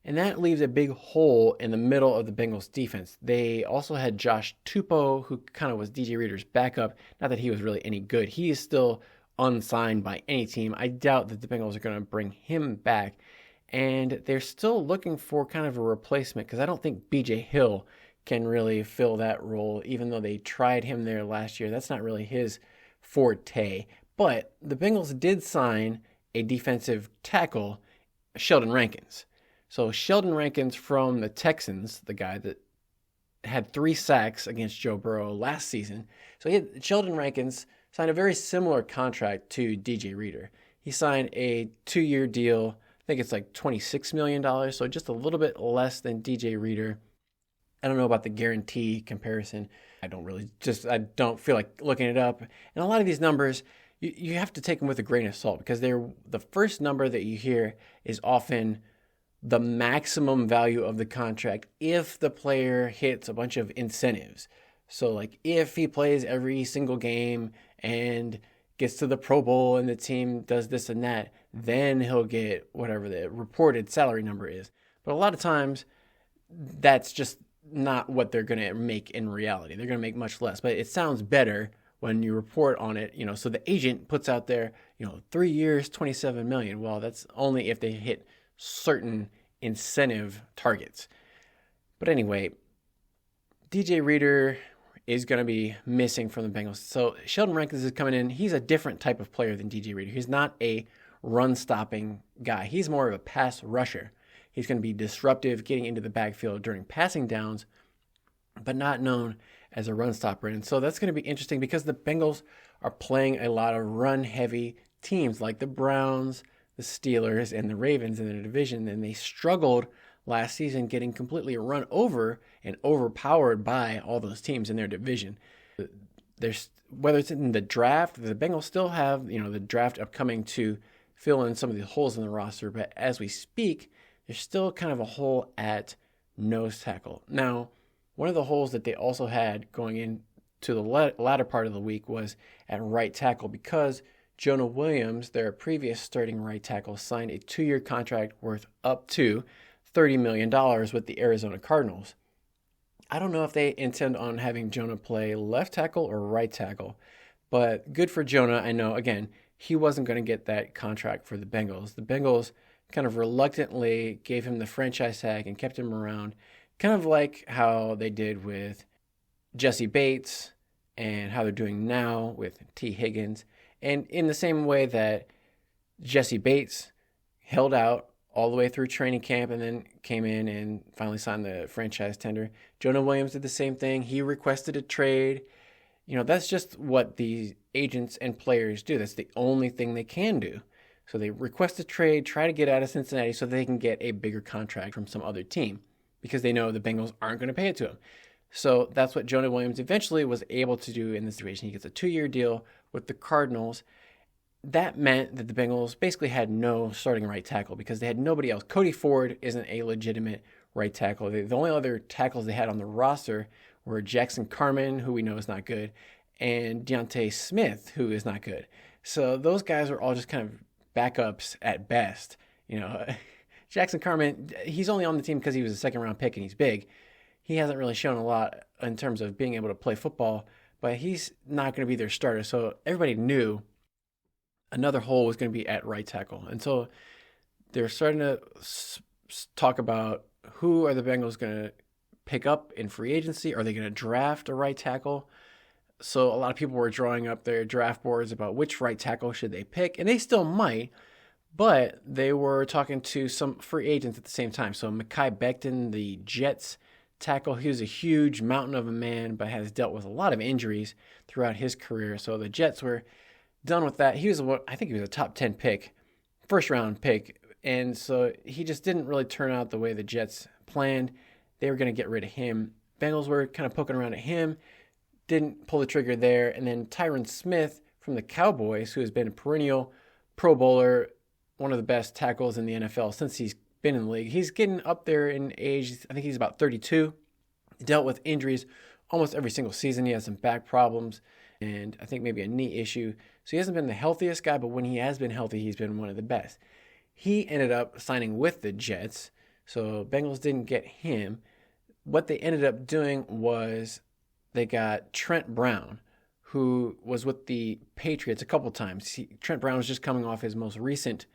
And that leaves a big hole in the middle of the Bengals defense. They also had Josh Tupou, who kind of was DJ Reader's backup. Not that he was really any good. He is still unsigned by any team. I doubt that the Bengals are going to bring him back. And they're still looking for kind of a replacement because I don't think BJ Hill can really fill that role, even though they tried him there last year. That's not really his forte. But the Bengals did sign a defensive tackle, Sheldon Rankins. So Sheldon Rankins from the Texans, the guy that had 3 sacks against Joe Burrow last season. So Sheldon Rankins signed a very similar contract to DJ Reader. He signed a 2-year deal. I think it's like $26 million, so just a little bit less than DJ Reader. I don't know about the guarantee comparison. I don't feel like looking it up. And a lot of these numbers, you have to take them with a grain of salt because the first number that you hear is often the maximum value of the contract if the player hits a bunch of incentives. So like if he plays every single game and gets to the Pro Bowl and the team does this and that, then he'll get whatever the reported salary number is. But a lot of times that's just not what they're going to make in reality. They're going to make much less, but it sounds better when you report on it, so the agent puts out there, 3 years, 27 million. Well, that's only if they hit certain incentive targets. But anyway, DJ Reader is going to be missing from the Bengals. So Sheldon Rankins is coming in. He's a different type of player than DJ Reader. He's not a run-stopping guy. He's more of a pass rusher. He's going to be disruptive, getting into the backfield during passing downs, but not known as a run stopper. And so that's going to be interesting because the Bengals are playing a lot of run-heavy teams like the Browns, the Steelers, and the Ravens in their division, and they struggled last season getting completely run over and overpowered by all those teams in their division. Whether it's in the draft, the Bengals still have, the draft upcoming to fill in some of the holes in the roster, but as we speak, there's still kind of a hole at nose tackle. Now, one of the holes that they also had going into the latter part of the week was at right tackle because Jonah Williams, their previous starting right tackle, signed a 2-year contract worth up to $30 million with the Arizona Cardinals. I don't know if they intend on having Jonah play left tackle or right tackle, but good for Jonah. I know, again, he wasn't going to get that contract for the Bengals. The Bengals kind of reluctantly gave him the franchise tag and kept him around, kind of like how they did with Jesse Bates and how they're doing now with T. Higgins. And in the same way that Jesse Bates held out all the way through training camp and then came in and finally signed the franchise tender, Jonah Williams did the same thing. He requested a trade. That's just what the agents and players do. That's the only thing they can do. So they request a trade, try to get out of Cincinnati so they can get a bigger contract from some other team because they know the Bengals aren't going to pay it to him. So that's what Jonah Williams eventually was able to do in this situation. He gets a 2-year deal with the Cardinals. That meant that the Bengals basically had no starting right tackle because they had nobody else. Cody Ford isn't a legitimate right tackle. The only other tackles they had on the roster were Jackson Carman, who we know is not good, and Deontay Smith, who is not good. So those guys are all just kind of backups at best. Jackson Carman, he's only on the team because he was a second-round pick and he's big. He hasn't really shown a lot in terms of being able to play football, but he's not going to be their starter. So everybody knew another hole was going to be at right tackle. And so they're starting to talk about who are the Bengals going to pick up in free agency. Are they going to draft a right tackle? So a lot of people were drawing up their draft boards about which right tackle should they pick, and they still might, but they were talking to some free agents at the same time. So Mekhi Becton, the Jets tackle, he was a huge mountain of a man, but has dealt with a lot of injuries throughout his career. So the Jets were done with that. I think he was a top 10 pick, first round pick, and so he just didn't really turn out the way the Jets planned. They were going to get rid of him. Bengals were kind of poking around at him, didn't pull the trigger there. And then Tyron Smith from the Cowboys, who has been a perennial Pro Bowler, one of the best tackles in the NFL since he's been in the league. He's getting up there in age. I think he's about 32. Dealt with injuries almost every single season. He has some back problems and I think maybe a knee issue. So he hasn't been the healthiest guy, but when he has been healthy, he's been one of the best. He ended up signing with the Jets, so Bengals didn't get him. What they ended up doing was they got Trent Brown, who was with the Patriots a couple times. Trent Brown was just coming off his most recent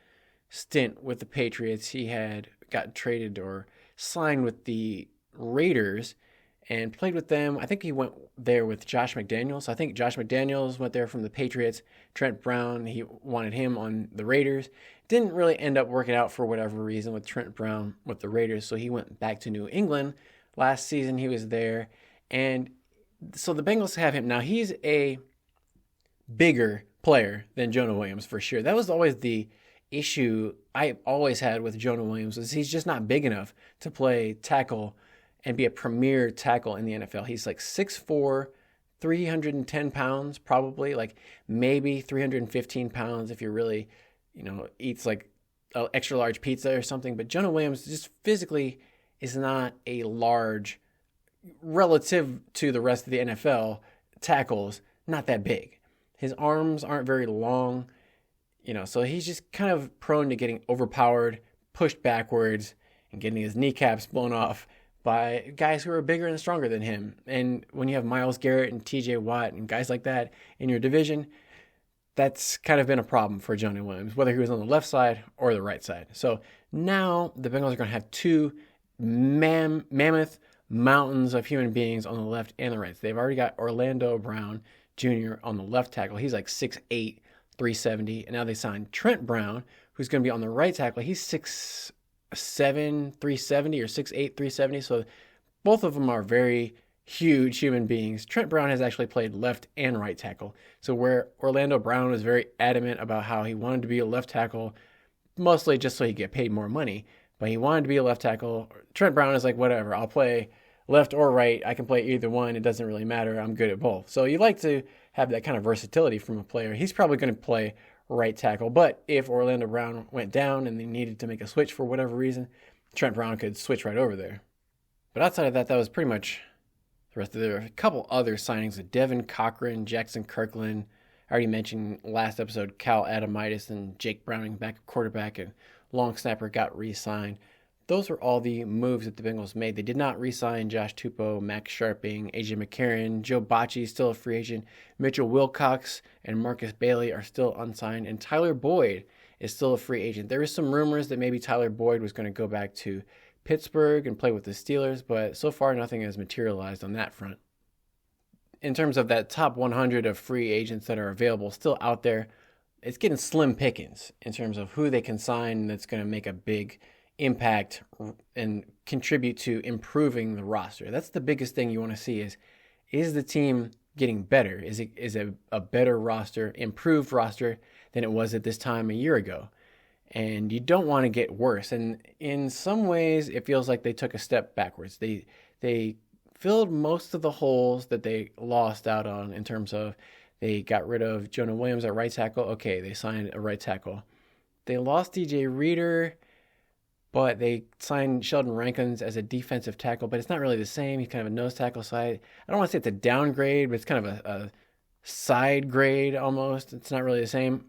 stint with the Patriots. He had got traded or signed with the Raiders and played with them. I think he went there with Josh McDaniels. I think Josh McDaniels went there from the Patriots. Trent Brown, he wanted him on the Raiders. Didn't really end up working out for whatever reason with Trent Brown with the Raiders, so he went back to New England. Last season he was there, and so the Bengals have him. Now he's a bigger player than Jonah Williams for sure. That was always the issue I always had with Jonah Williams, is he's just not big enough to play tackle and be a premier tackle in the NFL. He's like 6'4", 310 pounds, probably, like maybe 315 pounds if you're really, eats like an extra large pizza or something. But Jonah Williams just physically is not a large, relative to the rest of the NFL tackles, not that big. His arms aren't very long, so he's just kind of prone to getting overpowered, pushed backwards, and getting his kneecaps blown off by guys who are bigger and stronger than him. And when you have Myles Garrett and TJ Watt and guys like that in your division, that's kind of been a problem for Jonah Williams, whether he was on the left side or the right side. So now the Bengals are going to have two mammoth mountains of human beings on the left and the right. So they've already got Orlando Brown Jr. on the left tackle. He's like 6'8", 370. And now they signed Trent Brown, who's going to be on the right tackle. He's 6'7", 370 or 6'8", 370. So both of them are very huge human beings. Trent Brown has actually played left and right tackle. So where Orlando Brown was very adamant about how he wanted to be a left tackle, mostly just so he could get paid more money, but he wanted to be a left tackle. Trent Brown is like, whatever, I'll play left or right. I can play either one. It doesn't really matter. I'm good at both. So you like to have that kind of versatility from a player. He's probably going to play right tackle, but if Orlando Brown went down and they needed to make a switch for whatever reason, Trent Brown could switch right over there. But outside of that, that was pretty much the rest of there. A couple other signings with Devin Cochran, Jackson Kirkland. I already mentioned last episode, Cal Adamitis and Jake Browning back at quarterback, and long snapper got re-signed. Those were all the moves that the Bengals made. They did not re-sign Josh Tupou, Max Sharping, AJ McCarron. Joe Bocci is still a free agent. Mitchell Wilcox and Marcus Bailey are still unsigned. And Tyler Boyd is still a free agent. There is some rumors that maybe Tyler Boyd was going to go back to Pittsburgh and play with the Steelers, but so far nothing has materialized on that front. In terms of that top 100 of free agents that are available still out there, it's getting slim pickings in terms of who they can sign that's going to make a big impact and contribute to improving the roster. That's the biggest thing you want to see is the team getting better? Is a better roster, improved roster than it was at this time a year ago? And you don't want to get worse. And in some ways, it feels like they took a step backwards. They filled most of the holes that they lost out on in terms of they got rid of Jonah Williams at right tackle. Okay, they signed a right tackle. They lost DJ Reader, but they signed Sheldon Rankins as a defensive tackle, but it's not really the same. He's kind of a nose tackle side. I don't want to say it's a downgrade, but it's kind of a side grade almost. It's not really the same.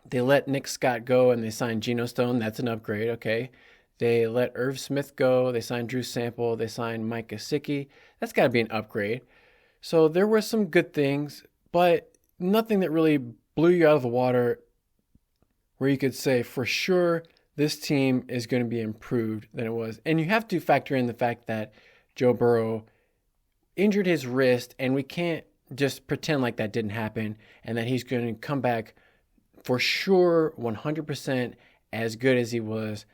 They let Nick Scott go and they signed Geno Stone. That's an upgrade, okay. They let Irv Smith go. They signed Drew Sample. They signed Mike Gesicki. That's got to be an upgrade. So there were some good things, but nothing that really blew you out of the water where you could say for sure this team is going to be improved than it was. And you have to factor in the fact that Joe Burrow injured his wrist, and we can't just pretend like that didn't happen and that he's going to come back for sure 100% as good as he was.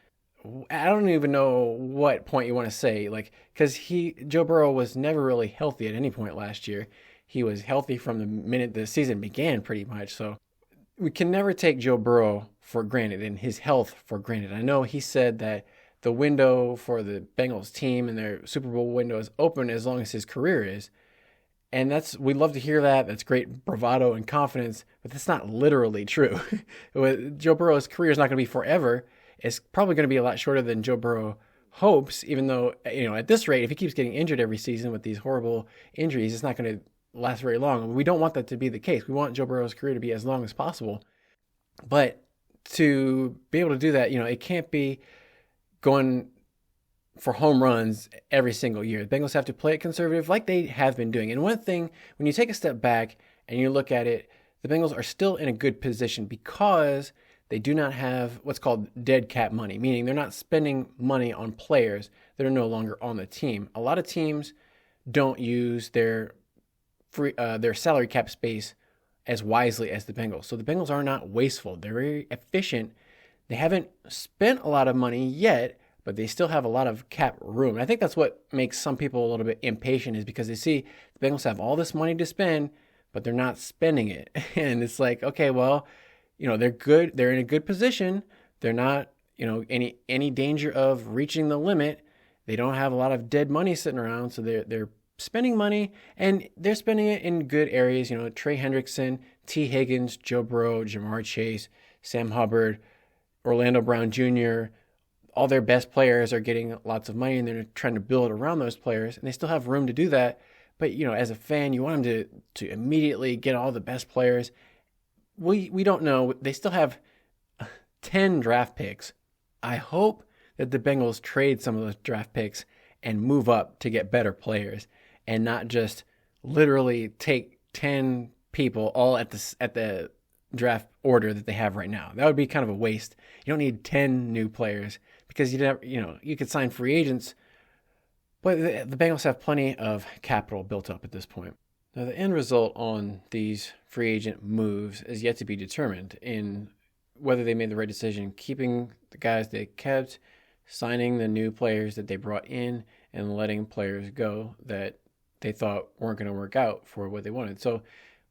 I don't even know what point you want to say, because Joe Burrow was never really healthy at any point last year. He was healthy from the minute the season began, pretty much. So we can never take Joe Burrow for granted and his health for granted. I know he said that the window for the Bengals team and their Super Bowl window is open as long as his career is. And we love to hear that. That's great bravado and confidence, but that's not literally true. Joe Burrow's career is not going to be forever. It's probably going to be a lot shorter than Joe Burrow hopes, even though, at this rate, if he keeps getting injured every season with these horrible injuries, it's not going to last very long. We don't want that to be the case. We want Joe Burrow's career to be as long as possible. But to be able to do that, it can't be going for home runs every single year. The Bengals have to play it conservative like they have been doing. And one thing, when you take a step back and you look at it, the Bengals are still in a good position because they do not have what's called dead cap money, meaning they're not spending money on players that are no longer on the team. A lot of teams don't use their salary cap space as wisely as the Bengals. So the Bengals are not wasteful. They're very efficient. They haven't spent a lot of money yet, but they still have a lot of cap room. And I think that's what makes some people a little bit impatient, is because they see the Bengals have all this money to spend, but they're not spending it. And it's like, okay, well, they're good. They're in a good position. They're not, any danger of reaching the limit. They don't have a lot of dead money sitting around, so they're spending money, and they're spending it in good areas. Trey Hendrickson, T. Higgins, Joe Burrow, Jamar Chase, Sam Hubbard, Orlando Brown Jr., all their best players are getting lots of money, and they're trying to build around those players, and they still have room to do that. But, as a fan, you want them to immediately get all the best players. We don't know. They still have 10 draft picks. I hope that the Bengals trade some of those draft picks and move up to get better players, and not just literally take 10 people all at the draft order that they have right now. That would be kind of a waste. You don't need 10 new players, because you could sign free agents, but the Bengals have plenty of capital built up at this point. Now, the end result on these free agent moves is yet to be determined in whether they made the right decision keeping the guys they kept, signing the new players that they brought in, and letting players go that they thought weren't going to work out for what they wanted. So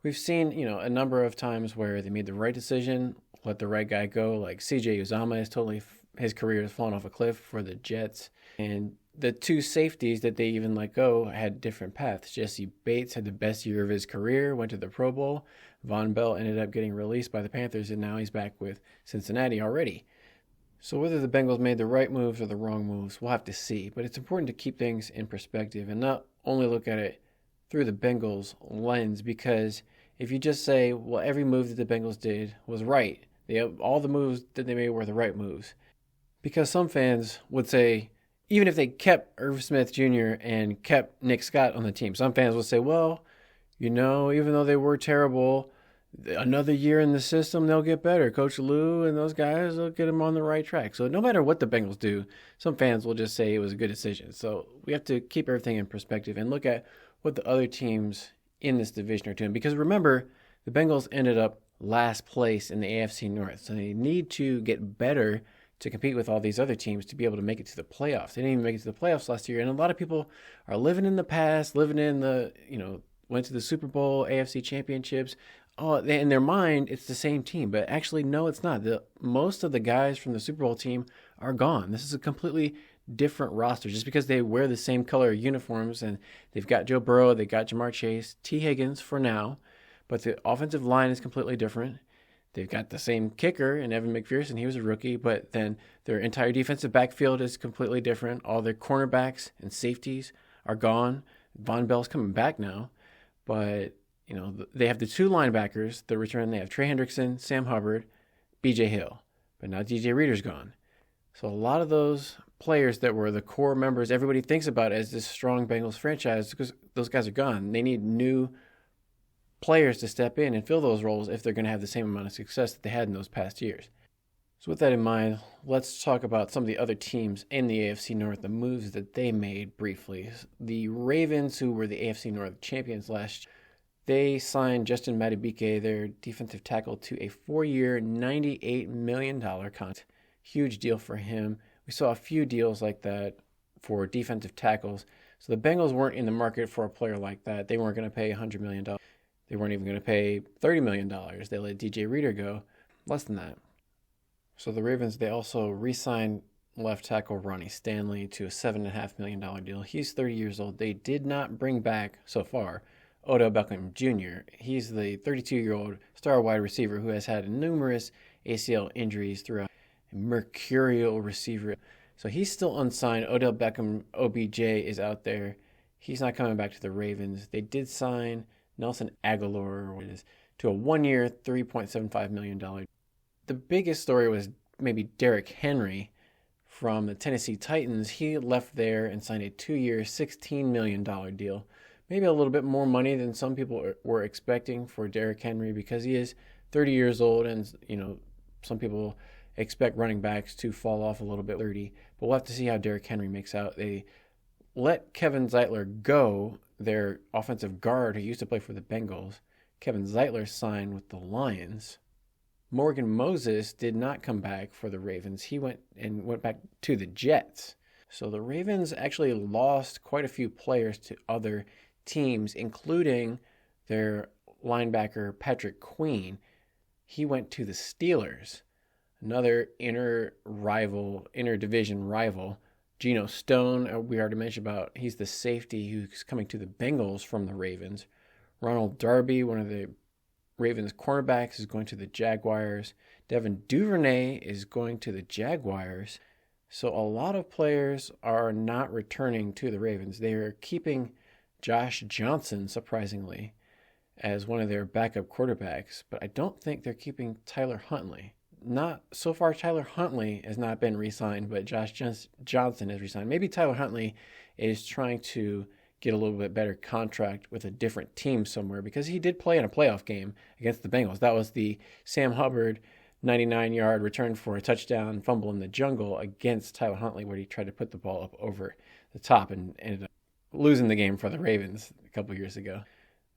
we've seen, a number of times where they made the right decision, let the right guy go, like CJ Uzomah is his career has fallen off a cliff for the Jets. And the two safeties that they even let go had different paths. Jesse Bates had the best year of his career, went to the Pro Bowl. Von Bell ended up getting released by the Panthers, and now he's back with Cincinnati already. So whether the Bengals made the right moves or the wrong moves, we'll have to see. But it's important to keep things in perspective and not only look at it through the Bengals lens, because if you just say, well, every move that the Bengals did was right, all the moves that they made were the right moves. Because some fans would say, even if they kept Irv Smith Jr. and kept Nick Scott on the team, some fans would say, well, even though they were terrible, another year in the system, they'll get better. Coach Lou and those guys will get them on the right track. So no matter what the Bengals do, some fans will just say it was a good decision. So we have to keep everything in perspective and look at what the other teams in this division are doing. Because remember, the Bengals ended up last place in the AFC North. So they need to get better to compete with all these other teams to be able to make it to the playoffs. They didn't even make it to the playoffs last year. And a lot of people are living in the past, living in went to the Super Bowl, AFC championships. Oh, in their mind, it's the same team. But actually, no, it's not. Most of the guys from the Super Bowl team are gone. This is a completely different roster just because they wear the same color uniforms, and they've got Joe Burrow, they got Jamar Chase, T. Higgins for now, but the offensive line is completely different. They've got the same kicker in Evan McPherson. He was a rookie, but then their entire defensive backfield is completely different. All their cornerbacks and safeties are gone. Von Bell's coming back now, but they have the two linebackers that return. They have Trey Hendrickson, Sam Hubbard, B.J. Hill, but now DJ Reader's gone. So a lot of those players that were the core members everybody thinks about as this strong Bengals franchise, because those guys are gone. They need new players to step in and fill those roles if they're going to have the same amount of success that they had in those past years. So with that in mind, let's talk about some of the other teams in the AFC North, the moves that they made briefly. The Ravens, who were the AFC North champions last year, they signed Justin Madubuike, their defensive tackle, to a 4-year, $98 million contract. Huge deal for him. We saw a few deals like that for defensive tackles. So the Bengals weren't in the market for a player like that. They weren't going to pay $100 million. They weren't even going to pay $30 million. They let DJ Reader go. Less than that. So the Ravens, they also re-signed left tackle Ronnie Stanley to a $7.5 million deal. He's 30 years old. They did not bring back, so far, Odell Beckham Jr. He's the 32-year-old star wide receiver who has had numerous ACL injuries throughout. A mercurial receiver. So he's still unsigned. Odell Beckham, OBJ, is out there. He's not coming back to the Ravens. They did sign Nelson Aguilar to a 1-year, $3.75 million. The biggest story was maybe Derrick Henry from the Tennessee Titans. He left there and signed a 2-year, $16 million deal. Maybe a little bit more money than some people were expecting for Derrick Henry because he is 30 years old, and some people expect running backs to fall off a little bit 30. But we'll have to see how Derrick Henry makes out. They let Kevin Zeitler go, their offensive guard who used to play for the Bengals. Kevin Zeitler signed with the Lions. Morgan Moses did not come back for the Ravens. He went back to the Jets. So the Ravens actually lost quite a few players to other teams, including their linebacker Patrick Queen. He went to the Steelers, another interdivision rival Geno Stone, we already mentioned about, he's the safety who's coming to the Bengals from the Ravens. Ronald Darby, one of the Ravens cornerbacks, is going to the Jaguars. Devin Duvernay is going to the Jaguars. So a lot of players are not returning to the Ravens. They are keeping Josh Johnson, surprisingly, as one of their backup quarterbacks, but I don't think they're keeping Tyler Huntley. Not so far. Tyler Huntley has not been re-signed, but Josh Johnson is re-signed. Maybe Tyler Huntley is trying to get a little bit better contract with a different team somewhere, because he did play in a playoff game against the Bengals. That was the Sam Hubbard 99-yard return for a touchdown fumble in the jungle against Tyler Huntley, where he tried to put the ball up over the top and ended up losing the game for the Ravens a couple years ago.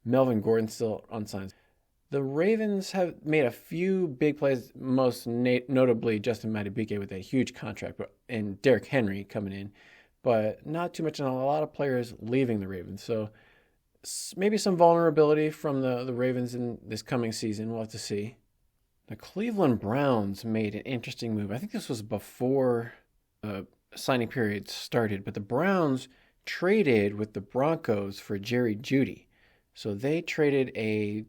Melvin Gordon still unsigned. The Ravens have made a few big plays, most notably Justin Madubuike with a huge contract, and Derrick Henry coming in, but not too much, and a lot of players leaving the Ravens. So maybe some vulnerability from the Ravens in this coming season. We'll have to see. The Cleveland Browns made an interesting move. I think this was before the signing period started, but the Browns traded with the Broncos for Jerry Jeudy. So they traded a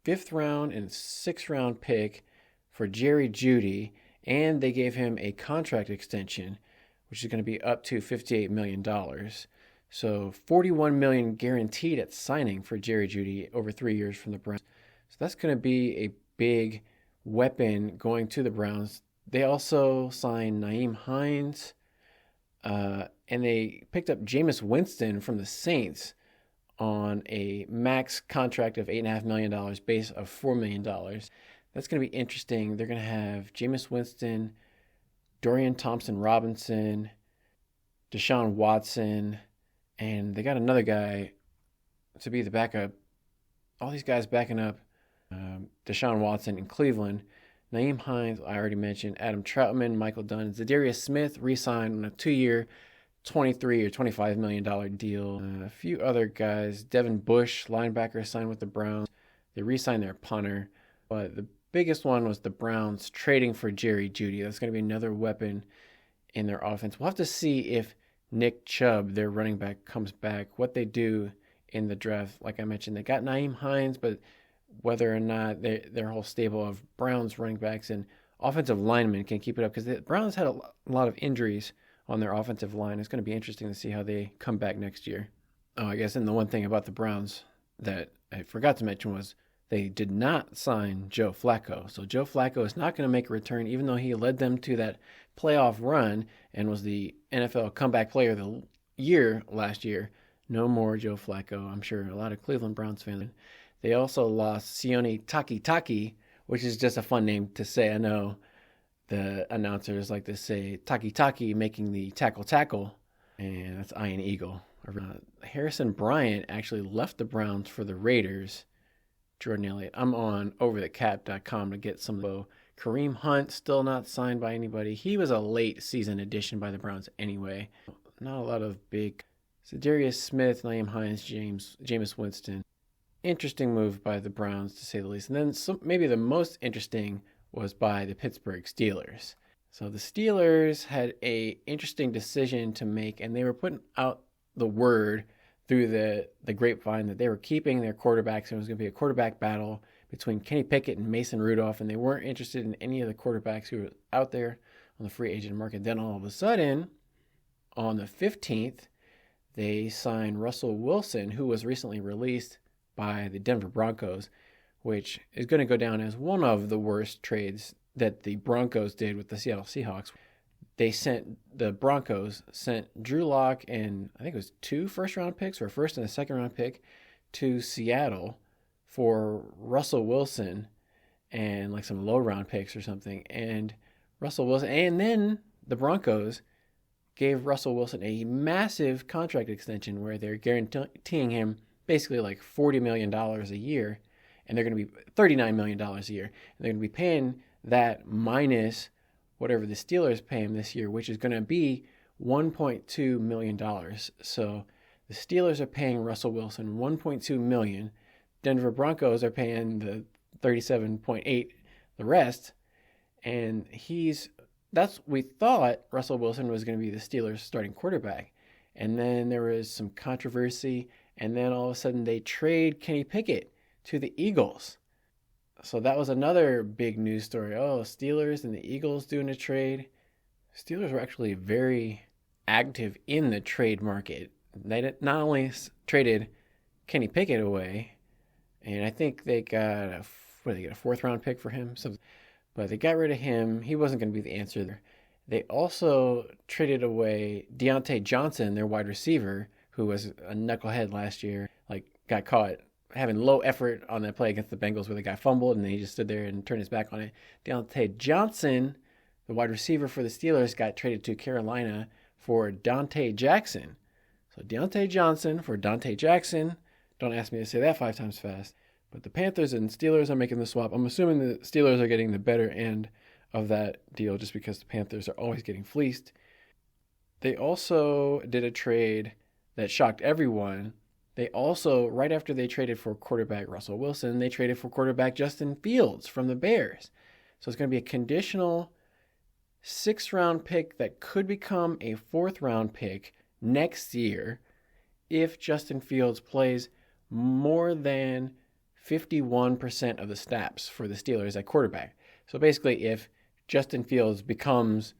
5th round and 6th round pick for Jerry Jeudy, and they gave him a contract extension, which is going to be up to $58 million. So $41 million guaranteed at signing for Jerry Jeudy over 3 years from the Browns. So that's going to be a big weapon going to the Browns. They also signed Nyheim Hines, and they picked up Jameis Winston from the Saints on a max contract of $8.5 million, base of $4 million. That's going to be interesting. They're going to have Jameis Winston, Dorian Thompson-Robinson, Deshaun Watson, and they got another guy to be the backup. All these guys backing up Deshaun Watson in Cleveland. Nyheim Hines, I already mentioned. Adam Troutman, Michael Dunn. Zadarius Smith re-signed on a 2-year, $23 or $25 million deal. A few other guys. Devin Bush, linebacker, signed with the Browns. They re-signed their punter. But the biggest one was the Browns trading for Jerry Jeudy. That's going to be another weapon in their offense. We'll have to see if Nick Chubb, their running back, comes back, what they do in the draft. Like I mentioned, they got Nyheim Hines, but whether or not their whole stable of Browns running backs and offensive linemen can keep it up, because the Browns had a lot of injuries on their offensive line. It's going to be interesting to see how they come back next year. Oh, I guess, and the one thing about the Browns that I forgot to mention was they did not sign Joe Flacco. So Joe Flacco is not going to make a return, even though he led them to that playoff run and was the NFL comeback player of the year last year. No more Joe Flacco. I'm sure a lot of Cleveland Browns fans. They also lost Sione Takitaki, which is just a fun name to say. I know the announcers like to say Taki, making the tackle, and that's Ian Eagle. Harrison Bryant actually left the Browns for the Raiders. Jordan Elliott. I'm on overthecap.com to get some of the Kareem Hunt, still not signed by anybody. He was a late season addition by the Browns anyway. Not a lot of big. Zadarius Smith, Nyheim Hines, Jameis Winston. Interesting move by the Browns, to say the least. And then maybe the most interesting was by the Pittsburgh Steelers. So the Steelers had a interesting decision to make, and they were putting out the word through the grapevine that they were keeping their quarterbacks, and it was going to be a quarterback battle between Kenny Pickett and Mason Rudolph, and they weren't interested in any of the quarterbacks who were out there on the free agent market. Then all of a sudden, on the 15th, they signed Russell Wilson, who was recently released by the Denver Broncos, which is going to go down as one of the worst trades that the Broncos did with the Seattle Seahawks. The Broncos sent Drew Lock and I think it was 2 first-round picks, or a first and a second-round pick, to Seattle for Russell Wilson and like some low-round picks or something. And Russell Wilson, and then the Broncos gave Russell Wilson a massive contract extension where they're guaranteeing him basically like $40 million a year, and they're going to be $39 million a year. And they're going to be paying that minus whatever the Steelers pay him this year, which is going to be $1.2 million. So the Steelers are paying Russell Wilson $1.2 million. Denver Broncos are paying the $37.8, the rest, and he's we thought Russell Wilson was going to be the Steelers' starting quarterback. And then there was some controversy, and then all of a sudden they trade Kenny Pickett to the Eagles. So that was another big news story. Oh, Steelers and the Eagles doing a trade. Steelers were actually very active in the trade market. They not only traded Kenny Pickett away, and I think they got a fourth round pick for him. But they got rid of him. He wasn't going to be the answer there. They also traded away Deontay Johnson, their wide receiver, who was a knucklehead last year. Got caught having low effort on that play against the Bengals where the guy fumbled and then he just stood there and turned his back on it. Deontay Johnson, the wide receiver for the Steelers, got traded to Carolina for Dante Jackson. So Deontay Johnson for Dante Jackson. Don't ask me to say that 5 times fast. But the Panthers and Steelers are making the swap. I'm assuming the Steelers are getting the better end of that deal just because the Panthers are always getting fleeced. They also did a trade that shocked everyone. They also, right after they traded for quarterback Russell Wilson, they traded for quarterback Justin Fields from the Bears. So it's going to be a conditional 6th-round pick that could become a 4th-round pick next year if Justin Fields plays more than 51% of the snaps for the Steelers at quarterback. So basically, if Justin Fields becomes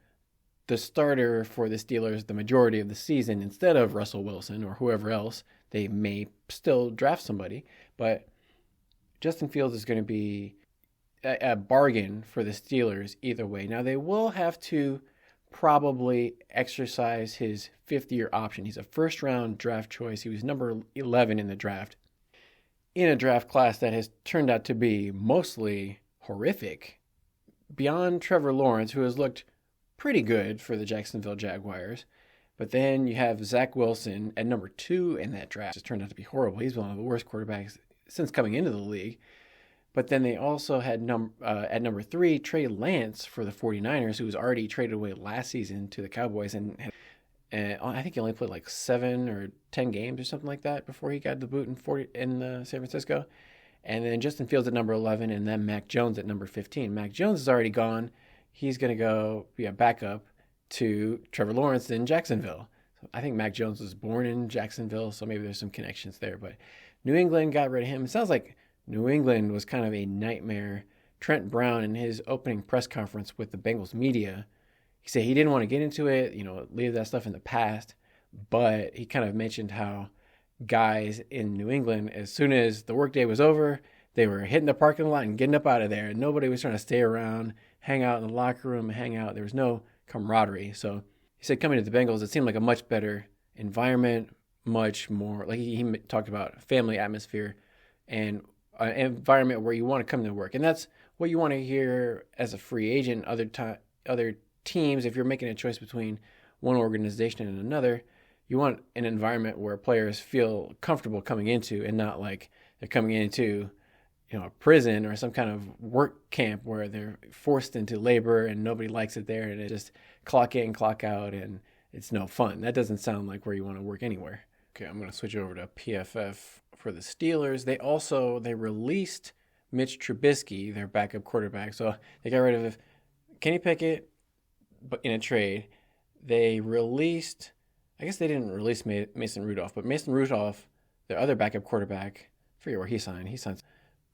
the starter for the Steelers the majority of the season instead of Russell Wilson or whoever else, they may still draft somebody. But Justin Fields is going to be a bargain for the Steelers either way. Now, they will have to probably exercise his 5th-year option. He's a first-round draft choice. He was number 11 in the draft, in a draft class that has turned out to be mostly horrific. Beyond Trevor Lawrence, who has looked pretty good for the Jacksonville Jaguars. But then you have Zach Wilson at number 2 in that draft. It turned out to be horrible. He's one of the worst quarterbacks since coming into the league. But then they also had at number 3, Trey Lance for the 49ers, who was already traded away last season to the Cowboys. And I think he only played like 7 or 10 games or something like that before he got the boot in San Francisco. And then Justin Fields at number 11, and then Mac Jones at number 15. Mac Jones is already gone. He's going to go be a backup to Trevor Lawrence in Jacksonville. So I think Mac Jones was born in Jacksonville, so maybe there's some connections there. But New England got rid of him. It sounds like New England was kind of a nightmare. Trent Brown, in his opening press conference with the Bengals media, he said he didn't want to get into it, leave that stuff in the past. But he kind of mentioned how guys in New England, as soon as the workday was over, they were hitting the parking lot and getting up out of there. And nobody was trying to stay around, hang out in the locker room, hang out. There was no camaraderie. So he said coming to the Bengals, it seemed like a much better environment, much more, like he talked about family atmosphere and an environment where you want to come to work. And that's what you want to hear as a free agent. Other teams, if you're making a choice between one organization and another, you want an environment where players feel comfortable coming into and not like they're coming into a prison or some kind of work camp where they're forced into labor and nobody likes it there and it just clock in, clock out, and it's no fun. That doesn't sound like where you want to work anywhere. Okay, I'm going to switch over to PFF for the Steelers. They released Mitch Trubisky, their backup quarterback. So they got rid of Kenny Pickett, but in a trade. They released, I guess they didn't release Mason Rudolph, but Mason Rudolph, their other backup quarterback, I forget where he signed.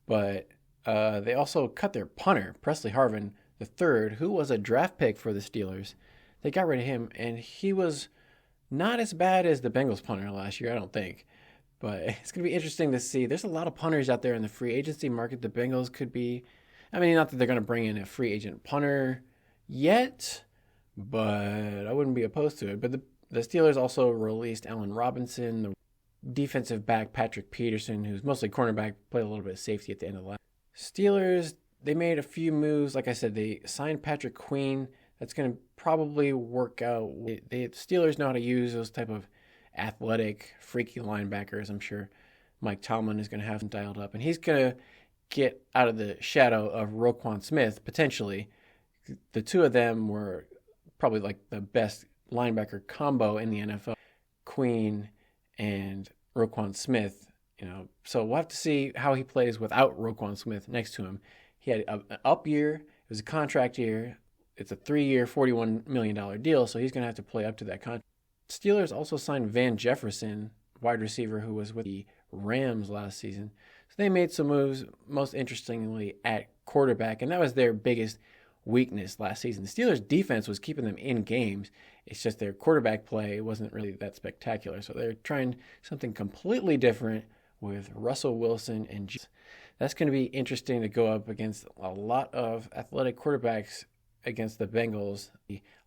But they also cut their punter, Presley Harvin III, who was a draft pick for the Steelers. They got rid of him, and he was not as bad as the Bengals punter last year, I don't think. But it's going to be interesting to see. There's a lot of punters out there in the free agency market. The Bengals could be, not that they're going to bring in a free agent punter yet, but I wouldn't be opposed to it. But the Steelers also released Allen Robinson, the defensive back Patrick Peterson, who's mostly cornerback, played a little bit of safety at the end of the last. Steelers, they made a few moves. Like I said, they signed Patrick Queen. That's going to probably work out. The Steelers know how to use those type of athletic, freaky linebackers. I'm sure Mike Tomlin is going to have him dialed up. And he's going to get out of the shadow of Roquan Smith, potentially. The two of them were probably like the best linebacker combo in the NFL. Queen and Roquan Smith, so we'll have to see how he plays without Roquan Smith next to him. He had an up year. It was a contract year. it's a 3-year, $41 million deal, so he's going to have to play up to that contract. Steelers also signed Van Jefferson, wide receiver who was with the Rams last season. So they made some moves, most interestingly at quarterback, and that was their biggest weakness last season. The Steelers' defense was keeping them in games. It's just their quarterback play wasn't really that spectacular. So they're trying something completely different with Russell Wilson and that's going to be interesting to go up against a lot of athletic quarterbacks against the Bengals.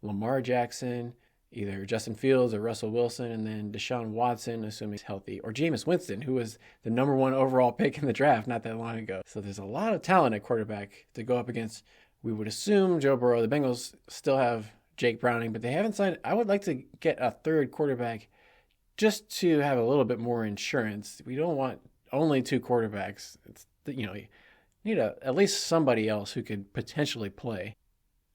Lamar Jackson, either Justin Fields or Russell Wilson, and then Deshaun Watson, assuming he's healthy, or Jameis Winston, who was the number 1 overall pick in the draft not that long ago. So there's a lot of talent at quarterback to go up against. We would assume Joe Burrow. The Bengals still have Jake Browning, but they haven't signed. I would like to get a third quarterback just to have a little bit more insurance. We don't want only 2 quarterbacks. You need at least somebody else who could potentially play.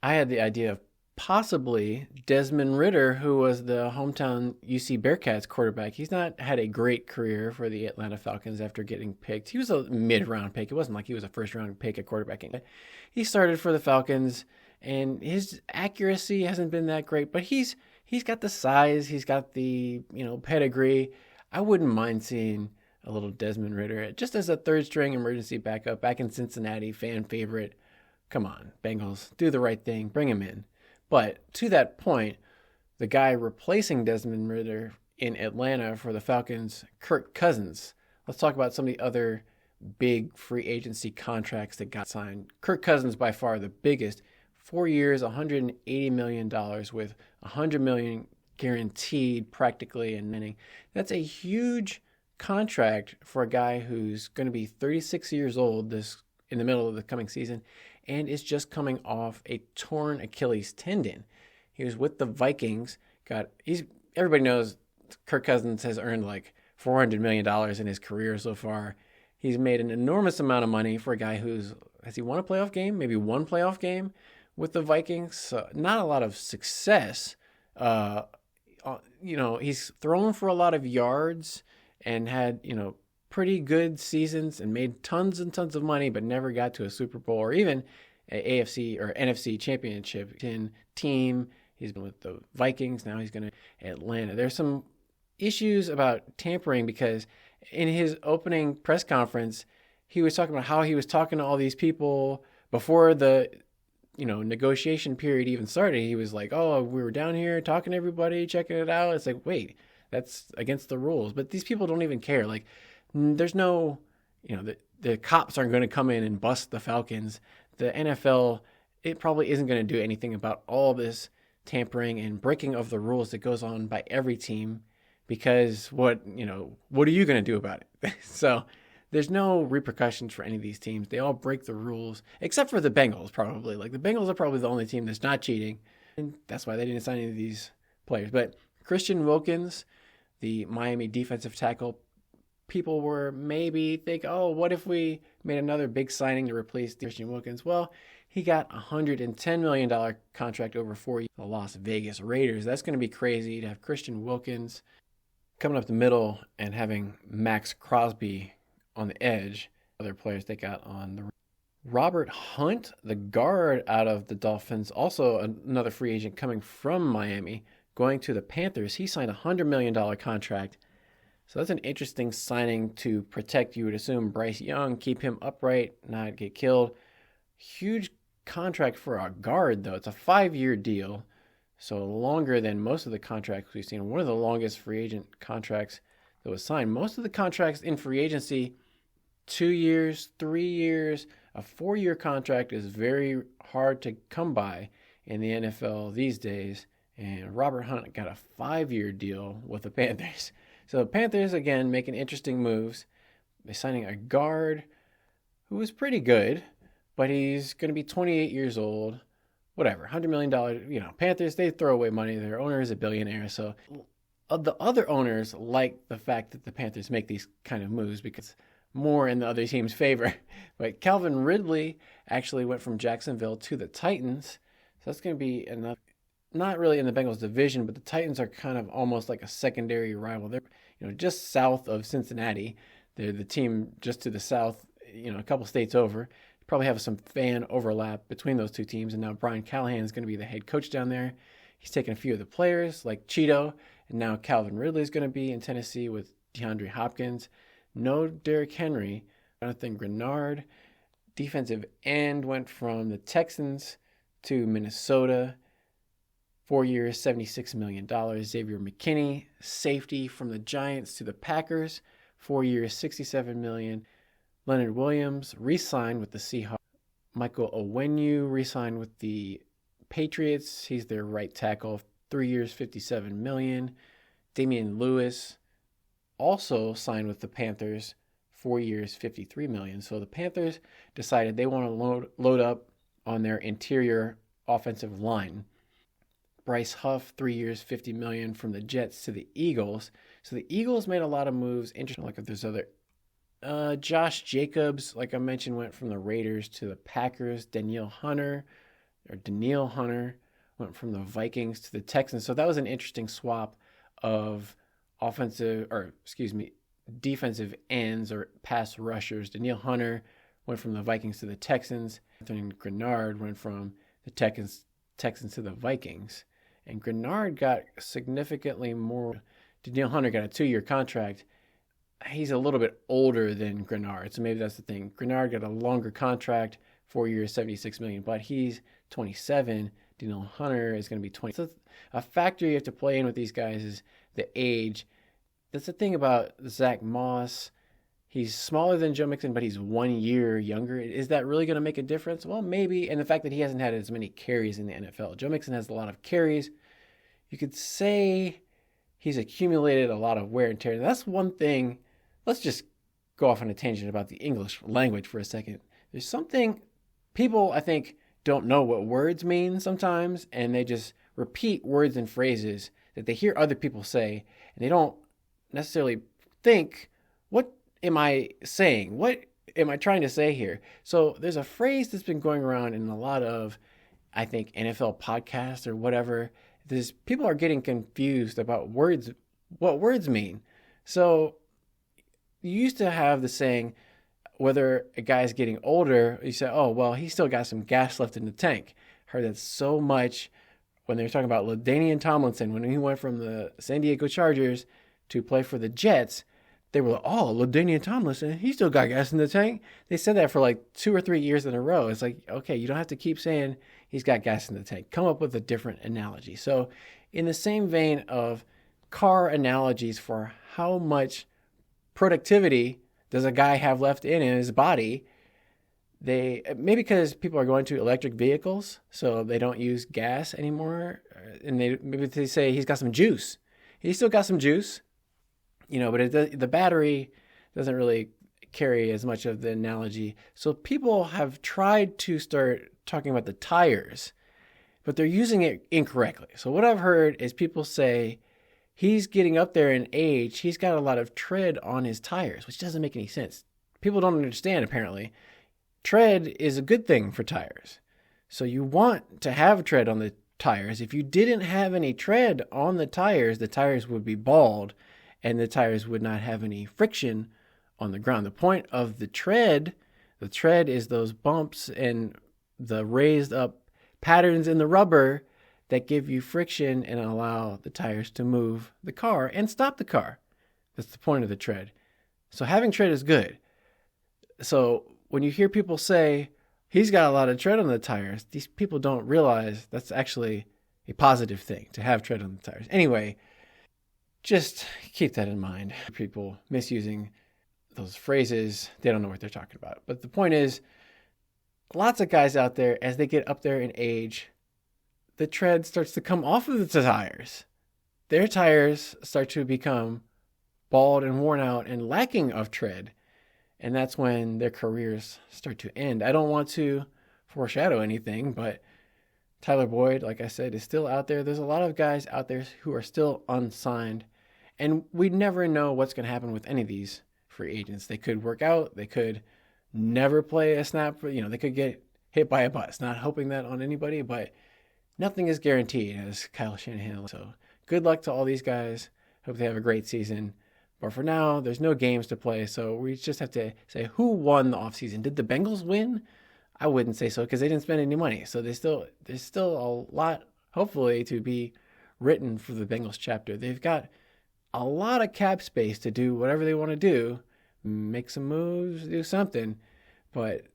I had the idea of possibly Desmond Ridder, who was the hometown UC Bearcats quarterback. He's not had a great career for the Atlanta Falcons after getting picked. He was a mid-round pick. It wasn't like he was a first-round pick at quarterbacking. He started for the Falcons, and his accuracy hasn't been that great, but he's got the size. He's got the pedigree. I wouldn't mind seeing a little Desmond Ridder just as a third-string emergency backup back in Cincinnati, fan favorite. Come on, Bengals, do the right thing. Bring him in. But to that point, the guy replacing Desmond Ridder in Atlanta for the Falcons, Kirk Cousins. Let's talk about some of the other big free agency contracts that got signed. Kirk Cousins, by far the biggest, 4 years, $180 million with $100 million guaranteed practically in inning. That's a huge contract for a guy who's going to be 36 years old in the middle of the coming season and is just coming off a torn Achilles tendon. He was with the Vikings. Everybody knows Kirk Cousins has earned like $400 million in his career so far. He's made an enormous amount of money for a guy has he won a playoff game? Maybe one playoff game with the Vikings. So not a lot of success. He's thrown for a lot of yards and had, pretty good seasons and made tons and tons of money, but never got to a Super Bowl or even an AFC or NFC championship team. He's been with the Vikings. Now he's going to Atlanta. There's some issues about tampering because in his opening press conference, he was talking about how he was talking to all these people before the negotiation period even started. He was like, oh, we were down here talking to everybody, checking it out. It's like, wait, that's against the rules. But these people don't even care. Like, there's no, the cops aren't going to come in and bust the Falcons. The NFL, it probably isn't going to do anything about all this tampering and breaking of the rules that goes on by every team because what are you going to do about it? So there's no repercussions for any of these teams. They all break the rules, except for the Bengals probably. Like the Bengals are probably the only team that's not cheating, and that's why they didn't sign any of these players. But Christian Wilkins, the Miami defensive tackle, people were maybe think, oh, what if we made another big signing to replace Christian Wilkins? Well, he got a $110 million contract over 4 years. The Las Vegas Raiders. That's going to be crazy to have Christian Wilkins coming up the middle and having Max Crosby on the edge. Other players they got on the Robert Hunt, the guard out of the Dolphins, also another free agent coming from Miami, going to the Panthers. He signed a $100 million contract. So that's an interesting signing to protect, you would assume, Bryce Young, keep him upright, not get killed. Huge contract for a guard, though. It's a 5-year deal, so longer than most of the contracts we've seen. One of the longest free agent contracts that was signed. Most of the contracts in free agency, 2 years, 3 years. A 4-year contract is very hard to come by in the NFL these days. And Robert Hunt got a 5-year deal with the Panthers. So the Panthers, again, making interesting moves. They're signing a guard who was pretty good, but he's going to be 28 years old. Whatever, $100 million. Panthers, they throw away money. Their owner is a billionaire. So the other owners like the fact that the Panthers make these kind of moves because more in the other team's favor. But Calvin Ridley actually went from Jacksonville to the Titans. So that's going to be enough. Not really in the Bengals division, but the Titans are kind of almost like a secondary rival. They're, just south of Cincinnati. They're the team just to the south, a couple states over. probably have some fan overlap between those two teams. And now Brian Callahan is going to be the head coach down there. He's taken a few of the players like Cheeto, and now Calvin Ridley is going to be in Tennessee with DeAndre Hopkins. No Derrick Henry. Jonathan Grenard, defensive end, went from the Texans to Minnesota. 4 years, $76 million. Xavier McKinney, safety, from the Giants to the Packers. 4 years, $67 million. Leonard Williams re-signed with the Seahawks. Michael Onwenu re-signed with the Patriots. He's their right tackle. 3 years, $57 million. Damian Lewis also signed with the Panthers. 4 years, $53 million. So the Panthers decided they want to load up on their interior offensive line. Bryce Huff, 3 years, $50 million from the Jets to the Eagles. So the Eagles made a lot of moves. Interesting, like if there's other. Josh Jacobs, like I mentioned, went from the Raiders to the Packers. Danielle Hunter went from the Vikings to the Texans. So that was an interesting swap of defensive ends or pass rushers. Danielle Hunter went from the Vikings to the Texans. Anthony Grenard went from the Texans to the Vikings. And Grenard got significantly more. Danielle Hunter got a 2-year contract. He's a little bit older than Grenard, so maybe that's the thing. Grenard got a longer contract, 4 years, $76 million, but he's 27. Danielle Hunter is going to be 20. So a factor you have to play in with these guys is the age. That's the thing about Zach Moss. He's smaller than Joe Mixon, but he's 1 year younger. Is that really going to make a difference? Well, maybe. And the fact that he hasn't had as many carries in the NFL. Joe Mixon has a lot of carries. You could say he's accumulated a lot of wear and tear. That's one thing. Let's just go off on a tangent about the English language for a second. There's something people, I think, don't know what words mean sometimes, and they just repeat words and phrases that they hear other people say, and they don't necessarily think, what am I saying? What am I trying to say here? So there's a phrase that's been going around in a lot of, I think, NFL podcasts or whatever. People are getting confused about words, what words mean. So you used to have the saying, whether a guy's getting older, you say, oh, well, he's still got some gas left in the tank. Heard that so much when they were talking about LaDainian Tomlinson, when he went from the San Diego Chargers to play for the Jets. They were like, oh, LaDainian Tomlinson, he still got gas in the tank. They said that for like 2 or 3 years in a row. It's like, okay, you don't have to keep saying he's got gas in the tank. Come up with a different analogy. So in the same vein of car analogies for how much productivity does a guy have left in his body, maybe because people are going to electric vehicles, so they don't use gas anymore, and maybe they say he's got some juice. He's still got some juice, but the battery doesn't really carry as much of the analogy. So people have tried to start talking about the tires, but they're using it incorrectly. So what I've heard is people say he's getting up there in age. He's got a lot of tread on his tires, which doesn't make any sense. People don't understand, apparently. Tread is a good thing for tires. So you want to have tread on the tires. If you didn't have any tread on the tires would be bald, and the tires would not have any friction on the ground. The point of the tread is those bumps and the raised up patterns in the rubber that give you friction and allow the tires to move the car and stop the car. That's the point of the tread. So having tread is good. So when you hear people say, he's got a lot of tread on the tires, these people don't realize that's actually a positive thing, to have tread on the tires. Anyway, just keep that in mind. People misusing those phrases, they don't know what they're talking about. But the point is, lots of guys out there, as they get up there in age, the tread starts to come off of the tires. Their tires start to become bald and worn out and lacking of tread. And that's when their careers start to end. I don't want to foreshadow anything, but Tyler Boyd, like I said, is still out there. There's a lot of guys out there who are still unsigned. And we never know what's going to happen with any of these free agents. They could work out. They could never play a snap. They could get hit by a bus. Not hoping that on anybody, but nothing is guaranteed, as Kyle Shanahan. So good luck to all these guys. Hope they have a great season. But for now, there's no games to play, so we just have to say who won the offseason. Did the Bengals win? I wouldn't say so because they didn't spend any money. So there's still a lot, hopefully, to be written for the Bengals chapter. They've got a lot of cap space to do whatever they want to do, make some moves, do something. But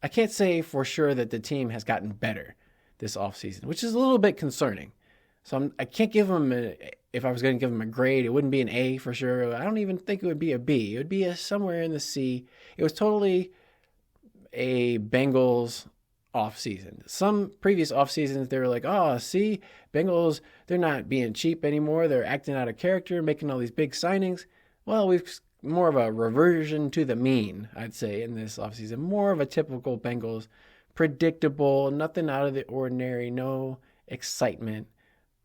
I can't say for sure that the team has gotten better this offseason, which is a little bit concerning. So I can't give them, if I was going to give them a grade, it wouldn't be an A for sure. I don't even think it would be a B. It would be somewhere in the C. It was totally a Bengals offseason. Some previous offseasons, they were like, oh, see, Bengals, they're not being cheap anymore. They're acting out of character, making all these big signings. Well, we've more of a reversion to the mean, I'd say, in this offseason. More of a typical Bengals, predictable, nothing out of the ordinary, no excitement.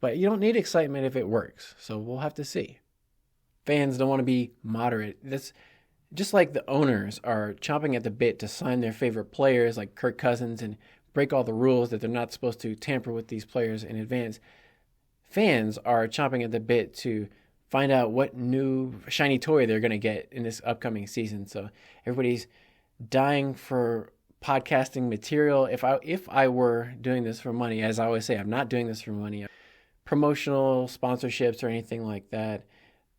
But you don't need excitement if it works. So we'll have to see. Fans don't want to be moderate. That's just like the owners are chomping at the bit to sign their favorite players like Kirk Cousins and break all the rules that they're not supposed to tamper with these players in advance. Fans are chomping at the bit to find out what new shiny toy they're going to get in this upcoming season. So everybody's dying for podcasting material. If I were doing this for money, as I always say, I'm not doing this for money, promotional sponsorships or anything like that.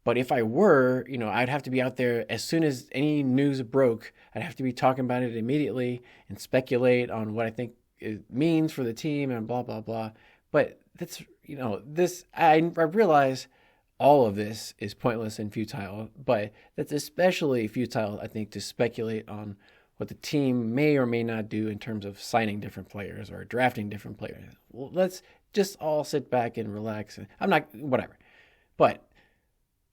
But if I were, I'd have to be out there as soon as any news broke. I'd have to be talking about it immediately and speculate on what I think it means for the team and blah, blah, blah. But that's, I realize all of this is pointless and futile, but that's especially futile, I think, to speculate on what the team may or may not do in terms of signing different players or drafting different players. Well, let's just all sit back and relax. Whatever. But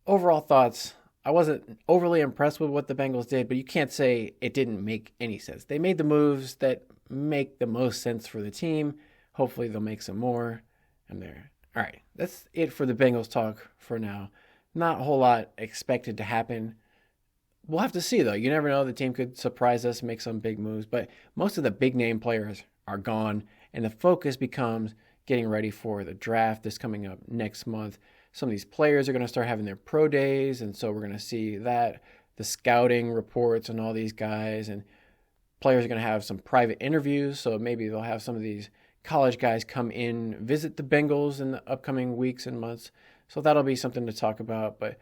overall thoughts, I wasn't overly impressed with what the Bengals did, but you can't say it didn't make any sense. They made the moves that make the most sense for the team. Hopefully they'll make some more. I'm there. All right, that's it for the Bengals talk for now. Not a whole lot expected to happen. We'll have to see, though. You never know. The team could surprise us, make some big moves. But most of the big-name players are gone, and the focus becomes getting ready for the draft that's coming up next month. Some of these players are going to start having their pro days, and so we're going to see that, the scouting reports and all these guys, and players are going to have some private interviews, so maybe they'll have some of these college guys come in, visit the Bengals in the upcoming weeks and months. So that'll be something to talk about. But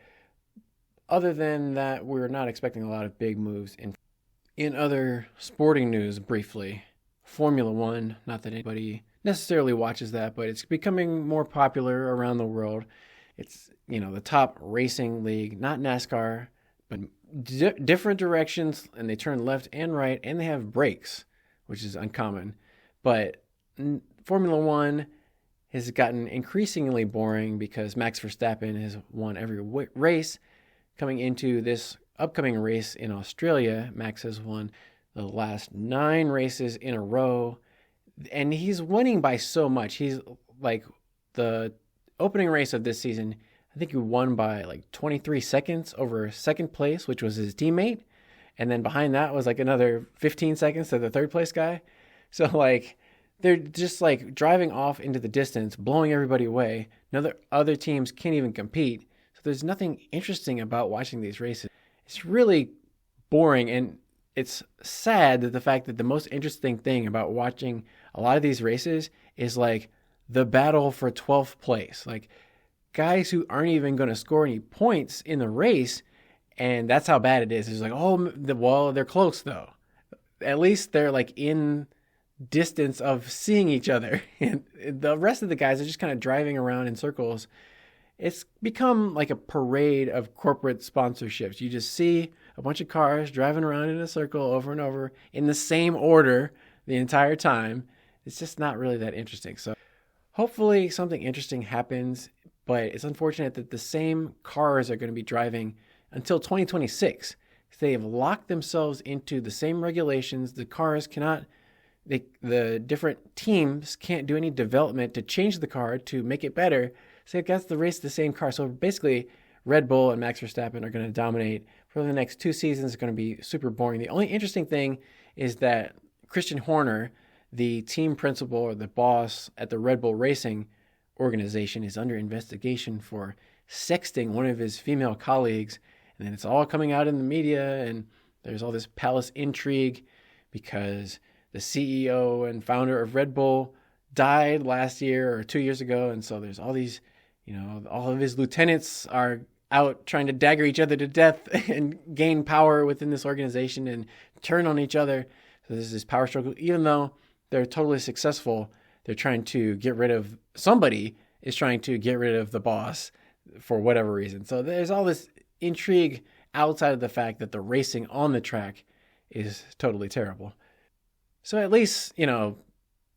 other than that, we're not expecting a lot of big moves. In other sporting news, briefly, Formula One, not that anybody necessarily watches that, but it's becoming more popular around the world. It's, the top racing league, not NASCAR, but different directions, and they turn left and right, and they have brakes, which is uncommon. But Formula One has gotten increasingly boring because Max Verstappen has won every race. Coming into this upcoming race in Australia, Max has won the last 9 races in a row, and he's winning by so much. He's like the opening race of this season, I think he won by like 23 seconds over second place, which was his teammate. And then behind that was like another 15 seconds to the third place guy. So they're just driving off into the distance, blowing everybody away. Other teams can't even compete. So there's nothing interesting about watching these races. It's really boring, and it's sad that the fact that the most interesting thing about watching a lot of these races is the battle for 12th place. Guys who aren't even going to score any points in the race, and that's how bad it is. It's they're close though. At least they're in distance of seeing each other, and the rest of the guys are just kind of driving around in circles. It's become like a parade of corporate sponsorships. You just see a bunch of cars driving around in a circle over and over in the same order the entire time. It's just not really that interesting. So hopefully something interesting happens, but it's unfortunate that the same cars are going to be driving until 2026. They have locked themselves into the same regulations. The cars cannot, the different teams can't do any development to change the car to make it better. So it gets the race the same car. So basically, Red Bull and Max Verstappen are going to dominate for the next 2 seasons. It's going to be super boring. The only interesting thing is that Christian Horner, the team principal or the boss at the Red Bull Racing organization, is under investigation for sexting one of his female colleagues. And then it's all coming out in the media, and there's all this palace intrigue because the CEO and founder of Red Bull died last year or 2 years ago. And so there's all these, all of his lieutenants are out trying to dagger each other to death and gain power within this organization and turn on each other. So there's this power struggle. Even though they're totally successful, they're trying to get rid of, somebody is trying to get rid of the boss for whatever reason. So there's all this intrigue outside of the fact that the racing on the track is totally terrible. So at least,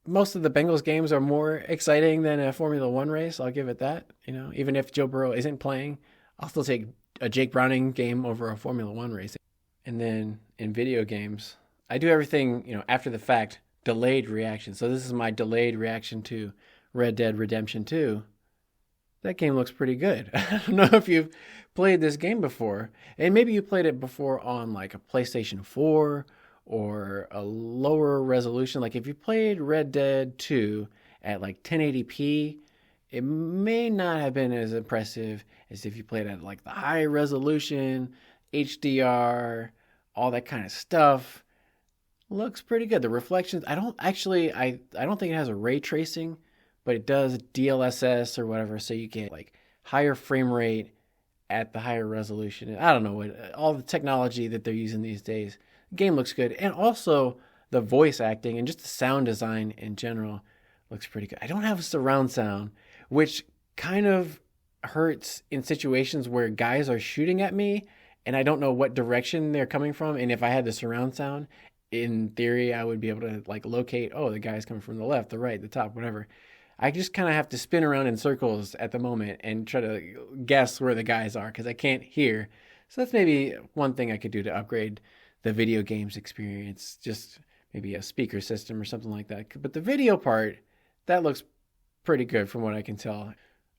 most of the Bengals games are more exciting than a Formula One race. I'll give it that. Even if Joe Burrow isn't playing, I'll still take a Jake Browning game over a Formula One race. And then in video games, I do everything, after the fact, delayed reaction. So this is my delayed reaction to Red Dead Redemption 2. That game looks pretty good. I don't know if you've played this game before, and maybe you played it before on like a PlayStation 4 or a lower resolution. Like if you played Red Dead 2 at like 1080p, it may not have been as impressive as if you played at like the high resolution, HDR, all that kind of stuff. Looks pretty good. The reflections, I don't think it has a ray tracing, but it does DLSS or whatever, so you get like higher frame rate at the higher resolution. I don't know what all the technology that they're using these days. The game looks good, and also the voice acting and just the sound design in general looks pretty good. I don't have surround sound, which kind of hurts in situations where guys are shooting at me and I don't know what direction they're coming from. And if I had the surround sound, in theory, I would be able to like locate, the guy's coming from the left, the right, the top, whatever. I just kind of have to spin around in circles at the moment and try to guess where the guys are because I can't hear. So that's maybe one thing I could do to upgrade the video games experience, just maybe a speaker system or something like that. But the video part, that looks pretty good from what I can tell.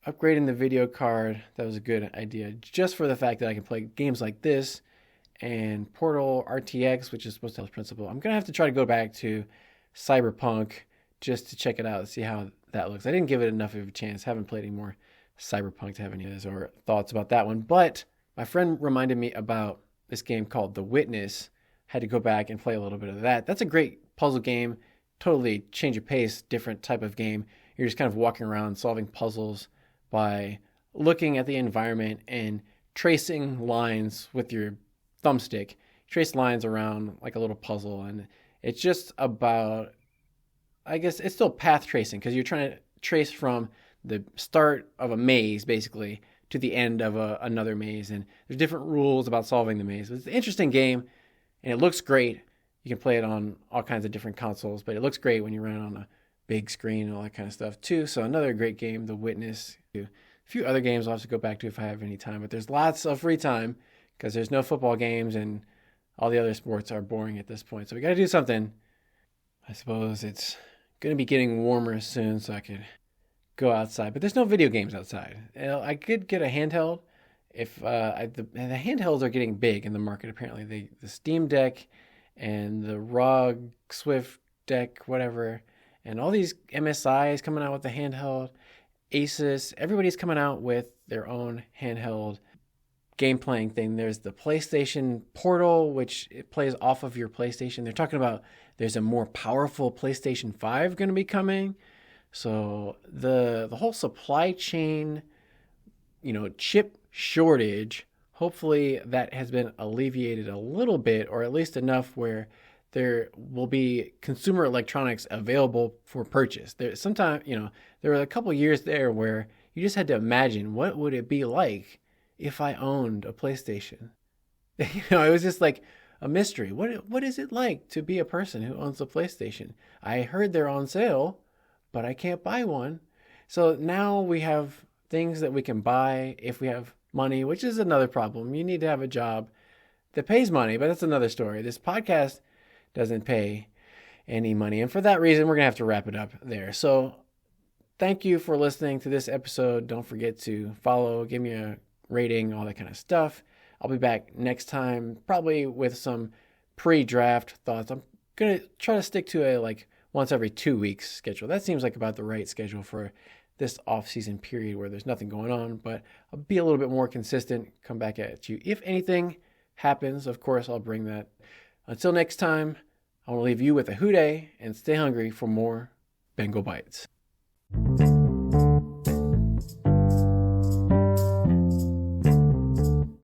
Upgrading the video card, that was a good idea, just for the fact that I can play games like this and Portal RTX, which is supposed to have Principle. I'm going to have to try to go back to Cyberpunk just to check it out and see how that looks. I didn't give it enough of a chance. Haven't played any more Cyberpunk to have any of those or thoughts about that one. But my friend reminded me about this game called The Witness. Had to go back and play a little bit of that. That's a great puzzle game. Totally change of pace, different type of game. You're just kind of walking around solving puzzles by looking at the environment and tracing lines with your thumbstick. Trace lines around like a little puzzle, and it's just about, I guess it's still path tracing because you're trying to trace from the start of a maze basically to the end of another maze, and there's different rules about solving the maze. It's an interesting game, and it looks great. You can play it on all kinds of different consoles, but it looks great when you run it on a big screen and all that kind of stuff too. So another great game, The Witness. A few other games I'll have to go back to if I have any time, but there's lots of free time because there's no football games and all the other sports are boring at this point. So we got to do something. I suppose it's going to be getting warmer soon so I could go outside, but there's no video games outside. I could get a handheld if the handhelds are getting big in the market apparently. The Steam Deck and the ROG Swift Deck, whatever, and all these MSIs coming out with the handheld, Asus, everybody's coming out with their own handheld game playing thing. There's the PlayStation Portal, which it plays off of your PlayStation. They're talking about there's a more powerful PlayStation 5 going to be coming. So the whole supply chain, chip shortage, hopefully that has been alleviated a little bit, or at least enough where there will be consumer electronics available for purchase. There were a couple years there where you just had to imagine what would it be like if I owned a PlayStation. It was just like a mystery. What is it like to be a person who owns a PlayStation? I heard they're on sale, but I can't buy one. So now we have things that we can buy if we have money, which is another problem. You need to have a job that pays money, but that's another story. This podcast doesn't pay any money, and for that reason, we're going to have to wrap it up there. So thank you for listening to this episode. Don't forget to follow, give me a rating, all that kind of stuff. I'll be back next time, probably with some pre-draft thoughts. I'm going to try to stick to a once every 2 weeks schedule. That seems like about the right schedule for this off-season period where there's nothing going on, but I'll be a little bit more consistent, come back at you. If anything happens, of course, I'll bring that. Until next time, I want to leave you with a hooday and stay hungry for more Bengal Bites.